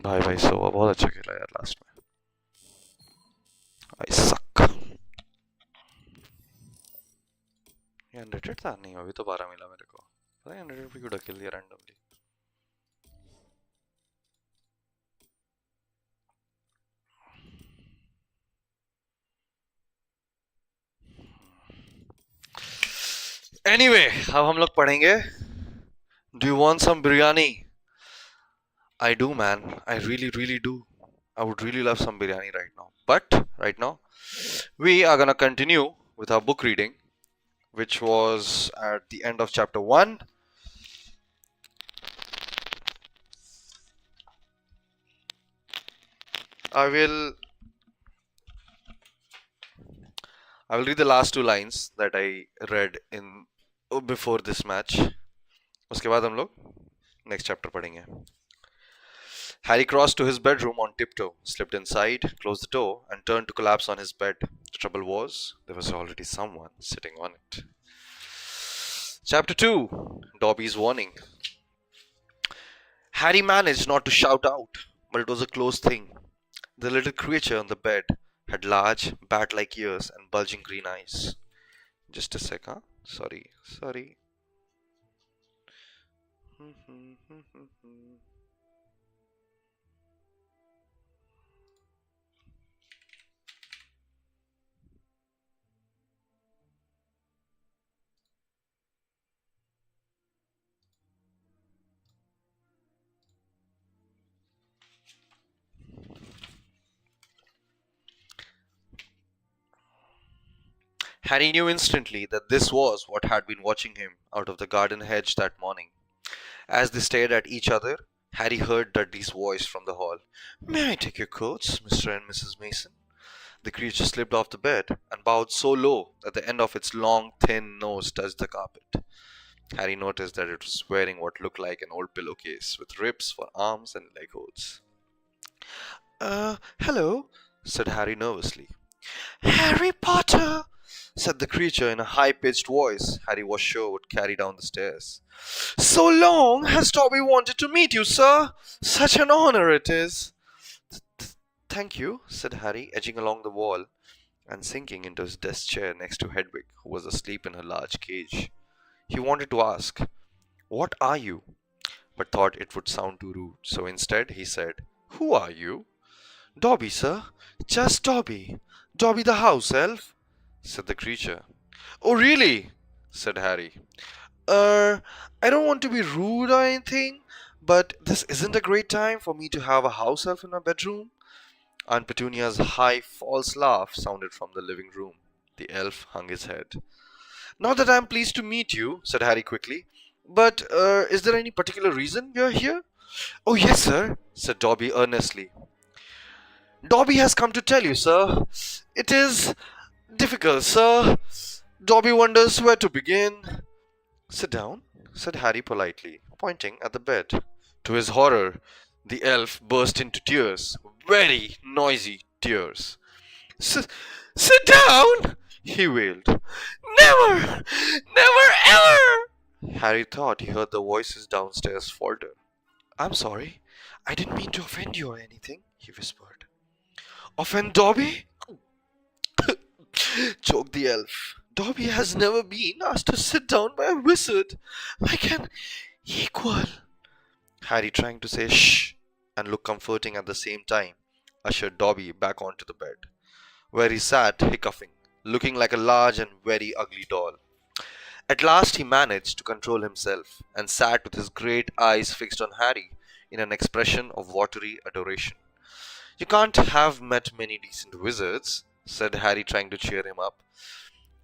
भाई भाई सोवा बहुत अच्छा खेला यार लास्ट में। आई सक। ये अनरेटेड था नहीं, अभी तो 12 मिला मेरे को। पता है अनरेटेड पे क्यों ढकेल दिया रैंडमली। एनीवे अब हम लोग पढ़ेंगे do you want some biryani. I do, man. I really, really do. I would really love some biryani right now. But right now, we are gonna continue with our book reading, which was at the end of chapter 1. I will read the last two lines that I read in before this match. उसके बाद हम लोग next chapter पढ़ेंगे. Harry crossed to his bedroom on tiptoe, slipped inside, closed the door, and turned to collapse on his bed. The trouble was, there was already someone sitting on it. Chapter 2, Dobby's Warning. Harry managed not to shout out, but it was a close thing. The little creature on the bed had large, bat like ears and bulging green eyes. Just a sec, huh? Sorry. Harry knew instantly that this was what had been watching him out of the garden hedge that morning. As they stared at each other, Harry heard Dudley's voice from the hall. "May I take your coats, Mr. and Mrs. Mason?" The creature slipped off the bed and bowed so low that the end of its long, thin nose touched the carpet. Harry noticed that it was wearing what looked like an old pillowcase with ribs for arms and leg holds. Hello, said Harry nervously. "Harry Potter!" said the creature in a high-pitched voice Harry was sure would carry down the stairs. "So long has Dobby wanted to meet you, sir! Such an honor it is!" "Thank you," said Harry, edging along the wall and sinking into his desk chair next to Hedwig, who was asleep in her large cage. He wanted to ask, "What are you?" but thought it would sound too rude, so instead he said, "Who are you?" "Dobby, sir. Just Dobby. Dobby the house elf," said the creature. "Oh, really?" said Harry. I don't want to be rude or anything, but this isn't a great time for me to have a house elf in my bedroom." Aunt Petunia's high, false laugh sounded from the living room. The elf hung his head. "Not that I'm pleased to meet you," said Harry quickly, "but is there any particular reason you're here?" "Oh, yes, sir," said Dobby earnestly. "Dobby has come to tell you, sir. It is difficult, sir. Dobby wonders where to begin." "Sit down," said Harry politely, pointing at the bed. To his horror, the elf burst into tears, very noisy tears. "Sit down!" he wailed. "Never! Never ever!" Harry thought he heard the voices downstairs falter. "I'm sorry. I didn't mean to offend you or anything," he whispered. "Offend Dobby?" choked the elf. "Dobby has never been asked to sit down by a wizard like an equal." Harry, trying to say shh and look comforting at the same time, ushered Dobby back onto the bed, where he sat hiccoughing, looking like a large and very ugly doll. At last he managed to control himself and sat with his great eyes fixed on Harry in an expression of watery adoration. "You can't have met many decent wizards," said Harry, trying to cheer him up.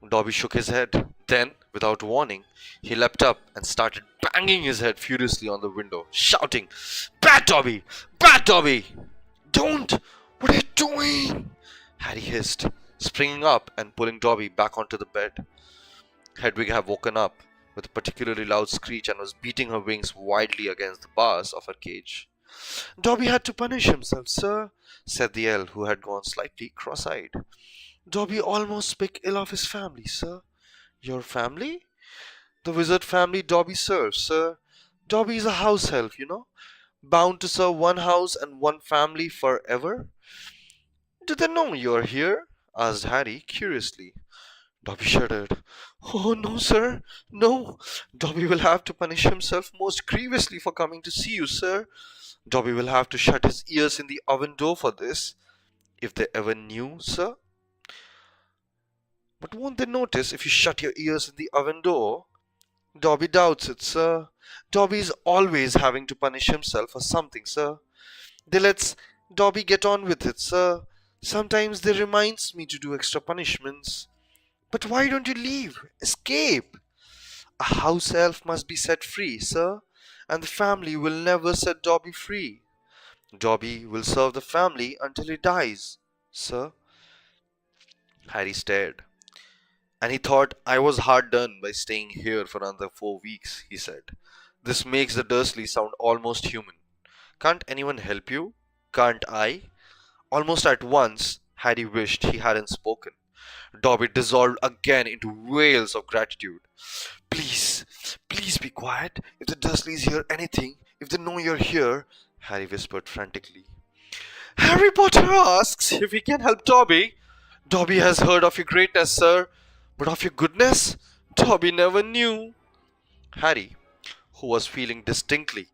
Dobby shook his head. Then, without warning, he leapt up and started banging his head furiously on the window, shouting, "Bad Dobby! Bad Dobby!" "Don't! What are you doing?" Harry hissed, springing up and pulling Dobby back onto the bed. Hedwig had woken up with a particularly loud screech and was beating her wings wildly against the bars of her cage. "Dobby had to punish himself, sir," said the elf, who had gone slightly cross-eyed. "Dobby almost spoke ill of his family, sir." "Your family?" "The wizard family Dobby serves, sir. Dobby is a house elf, you know, bound to serve one house and one family forever." "Do they know you're here?" asked Harry curiously. Dobby shuddered. "Oh, no, sir, no. Dobby will have to punish himself most grievously for coming to see you, sir. Dobby will have to shut his ears in the oven door for this. If they ever knew, sir." "But won't they notice if you shut your ears in the oven door?" "Dobby doubts it, sir. Dobby is always having to punish himself for something, sir. They lets Dobby get on with it, sir. Sometimes they reminds me to do extra punishments." "But why don't you leave? Escape?" "A house elf must be set free, sir, and the family will never set Dobby free. Dobby will serve the family until he dies, sir." Harry stared, and he thought, "I was hard done by staying here for another 4 weeks," he said. "This makes the Dursleys sound almost human. Can't anyone help you? Can't I? Almost at once, Harry wished he hadn't spoken. Dobby dissolved again into wails of gratitude. Please, please be quiet. If the Dursleys hear anything, if they know you're here, Harry whispered frantically. Harry Potter asks if he can help Dobby. Dobby has heard of your greatness, sir, but of your goodness, Dobby never knew. Harry, who was feeling distinctly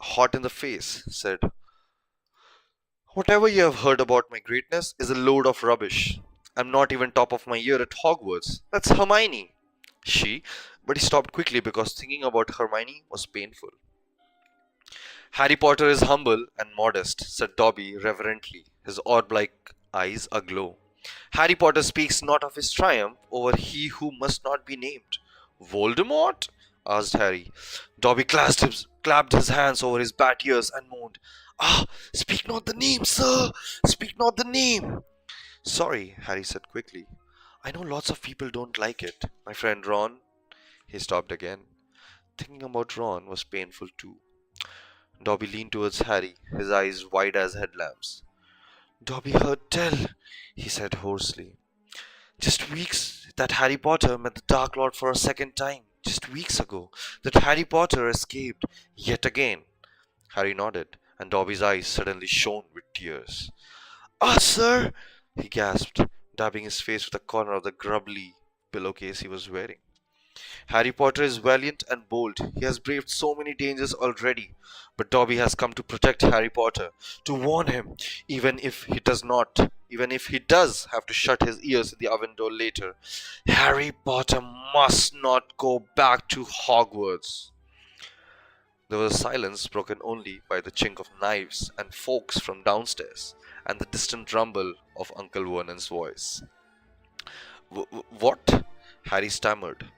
hot in the face, said, Whatever you have heard about my greatness is a load of rubbish. I'm not even top of my year at Hogwarts. That's Hermione. But he stopped quickly because thinking about Hermione was painful. Harry Potter is humble and modest, said Dobby reverently, his orb-like eyes aglow. Harry Potter speaks not of his triumph over he who must not be named. Voldemort? Asked Harry. Dobby clapped his hands over his bat ears and moaned, Ah, speak not the name, sir! Speak not the name! Sorry, Harry said quickly. I know lots of people don't like it. My friend Ron. He stopped again. Thinking about Ron was painful too. Dobby leaned towards Harry, his eyes wide as headlamps. Dobby heard tell, he said hoarsely. Just weeks that Harry Potter met the Dark Lord for a second time. Just weeks ago that Harry Potter escaped yet again. Harry nodded, and Dobby's eyes suddenly shone with tears. Ah, sir, he gasped, dabbing his face with a corner of the grubbly pillowcase he was wearing. Harry Potter is valiant and bold. He has braved so many dangers already. But Dobby has come to protect Harry Potter, to warn him, even if he does have to shut his ears in the oven door later. Harry Potter must not go back to Hogwarts. There was a silence broken only by the chink of knives and forks from downstairs, and the distant rumble of Uncle Vernon's voice. What? Harry stammered.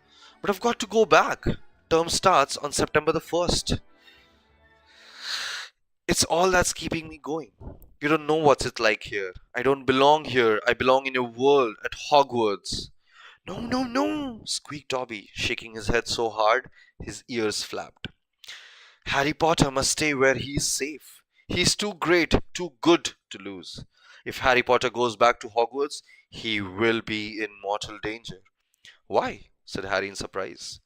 But I've got to go back. Term starts on September the 1st. It's all that's keeping me going. You don't know what's it like here. I don't belong here. I belong in your world at Hogwarts. No, no, no, squeaked Dobby, shaking his head so hard his ears flapped. Harry Potter must stay where he is safe. He's too great, too good to lose. If Harry Potter goes back to Hogwarts, he will be in mortal danger. Why? Said Harry in surprise.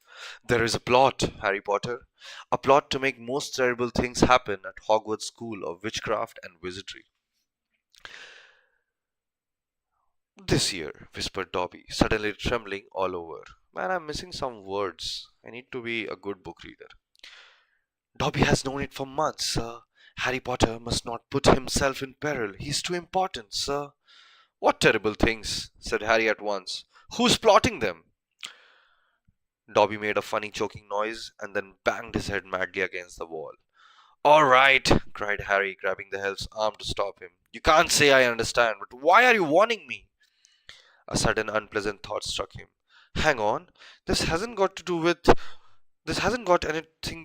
There is a plot, Harry Potter. A plot to make most terrible things happen at Hogwarts School of Witchcraft and Wizardry. This year, whispered Dobby, suddenly trembling all over. Man, I'm missing some words. I need to be a good book reader. Dobby has known it for months, sir. Harry Potter must not put himself in peril. He's too important, sir. What terrible things? Said Harry at once. Who's plotting them? Dobby made a funny choking noise and then banged his head madly against the wall. All right, cried Harry, grabbing the elf's arm to stop him. You can't say I understand, but why are you warning me? A sudden unpleasant thought struck him. Hang on, this hasn't got anything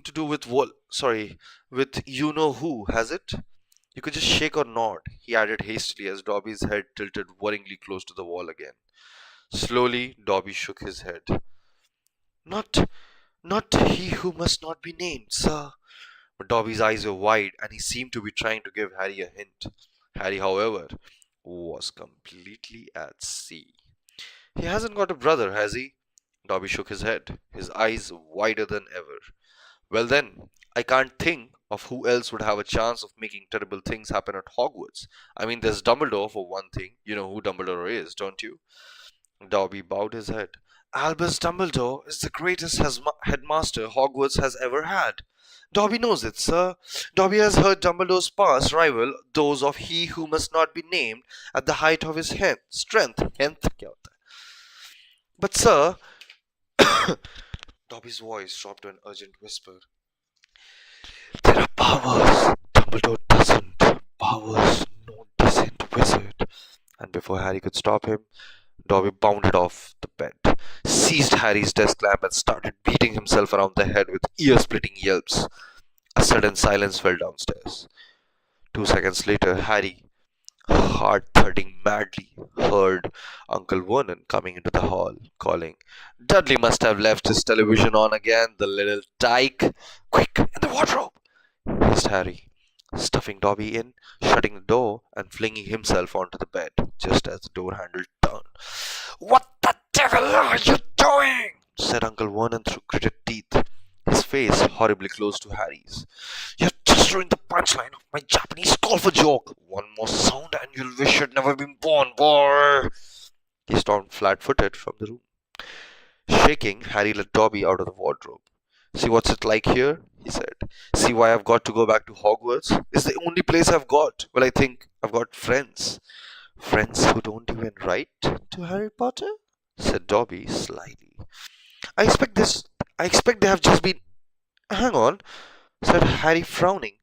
to do with with you know who, has it? You could just shake or nod, he added hastily as Dobby's head tilted worryingly close to the wall again. Slowly, Dobby shook his head. Not Not he who must not be named, sir. But Dobby's eyes were wide, and he seemed to be trying to give Harry a hint. Harry, however, was completely at sea. He hasn't got a brother, has he? Dobby shook his head, his eyes wider than ever. Well then, I can't think of who else would have a chance of making terrible things happen at Hogwarts. I mean, there's Dumbledore for one thing. You know who Dumbledore is, don't you? Dobby bowed his head. Albus Dumbledore is the greatest headmaster Hogwarts has ever had. Dobby knows it, sir. Dobby has heard Dumbledore's past rival, those of he who must not be named, at the height of his strength. But, sir, Dobby's voice dropped to an urgent whisper. There are powers Dumbledore doesn't. Powers no decent wizard. And before Harry could stop him, Dobby bounded off the bed, seized Harry's desk lamp, and started beating himself around the head with ear-splitting yelps. A sudden silence fell downstairs. 2 seconds later, Harry, heart thudding madly, heard Uncle Vernon coming into the hall, calling, Dudley must have left his television on again, the little tyke. Quick, in the wardrobe, hissed Harry. stuffing Dobby in, shutting the door, and flinging himself onto the bed just as the door handle turned. "What the devil are you doing?" said Uncle Vernon through gritted teeth, his face horribly close to Harry's. "You just ruined the punchline of my Japanese call for joke. One more sound and you'll wish you'd never been born, boy." He stormed flat-footed from the room. Shaking, Harry led Dobby out of the wardrobe. "See what's it like here?" he said. "See why I've got to go back to Hogwarts? It's the only place I've got. Well, I think I've got friends." "Friends who don't even write to Harry Potter?" said Dobby slyly. I expect they have just been. Hang on," said Harry, frowning.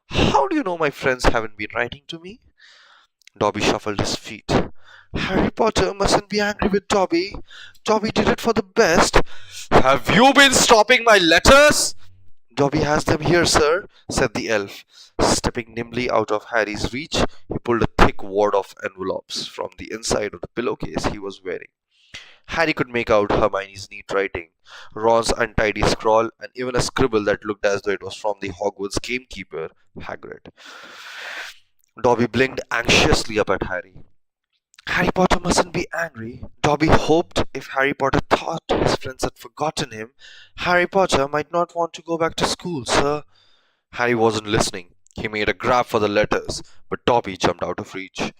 "How do you know my friends haven't been writing to me?" Dobby shuffled his feet. "Harry Potter mustn't be angry with Dobby. Dobby did it for the best." "Have you been stopping my letters?" "Dobby has them here, sir," said the elf. Stepping nimbly out of Harry's reach, he pulled a thick wad of envelopes from the inside of the pillowcase he was wearing. Harry could make out Hermione's neat writing, Ron's untidy scrawl, and even a scribble that looked as though it was from the Hogwarts gamekeeper, Hagrid. Dobby blinked anxiously up at Harry. Harry Potter mustn't be angry. Dobby hoped if Harry Potter thought his friends had forgotten him, Harry Potter might not want to go back to school, sir. Harry wasn't listening. He made a grab for the letters, but Dobby jumped out of reach.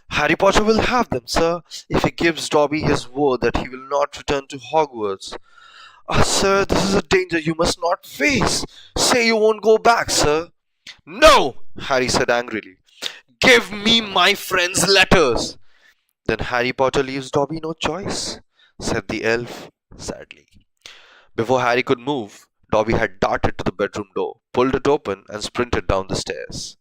"Harry Potter will have them, sir, if he gives Dobby his word that he will not return to Hogwarts." "Ah, sir, this is a danger you must not face. Say you won't go back, sir." "No!" Harry said angrily. "Give me my friend's letters." "Then Harry Potter leaves Dobby no choice," said the elf sadly. Before Harry could move, Dobby had darted to the bedroom door, pulled it open, and sprinted down the stairs.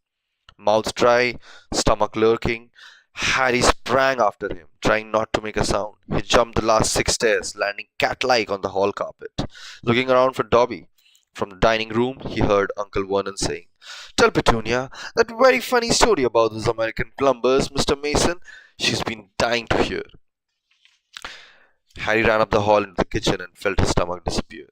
Mouth dry, stomach lurking, Harry sprang after him, trying not to make a sound. He jumped the last 6 stairs, landing cat-like on the hall carpet. Looking around for Dobby, from the dining room, he heard Uncle Vernon saying, "Tell Petunia that very funny story about those American plumbers, Mr. Mason. She's been dying to hear." Harry ran up the hall into the kitchen and felt his stomach disappear.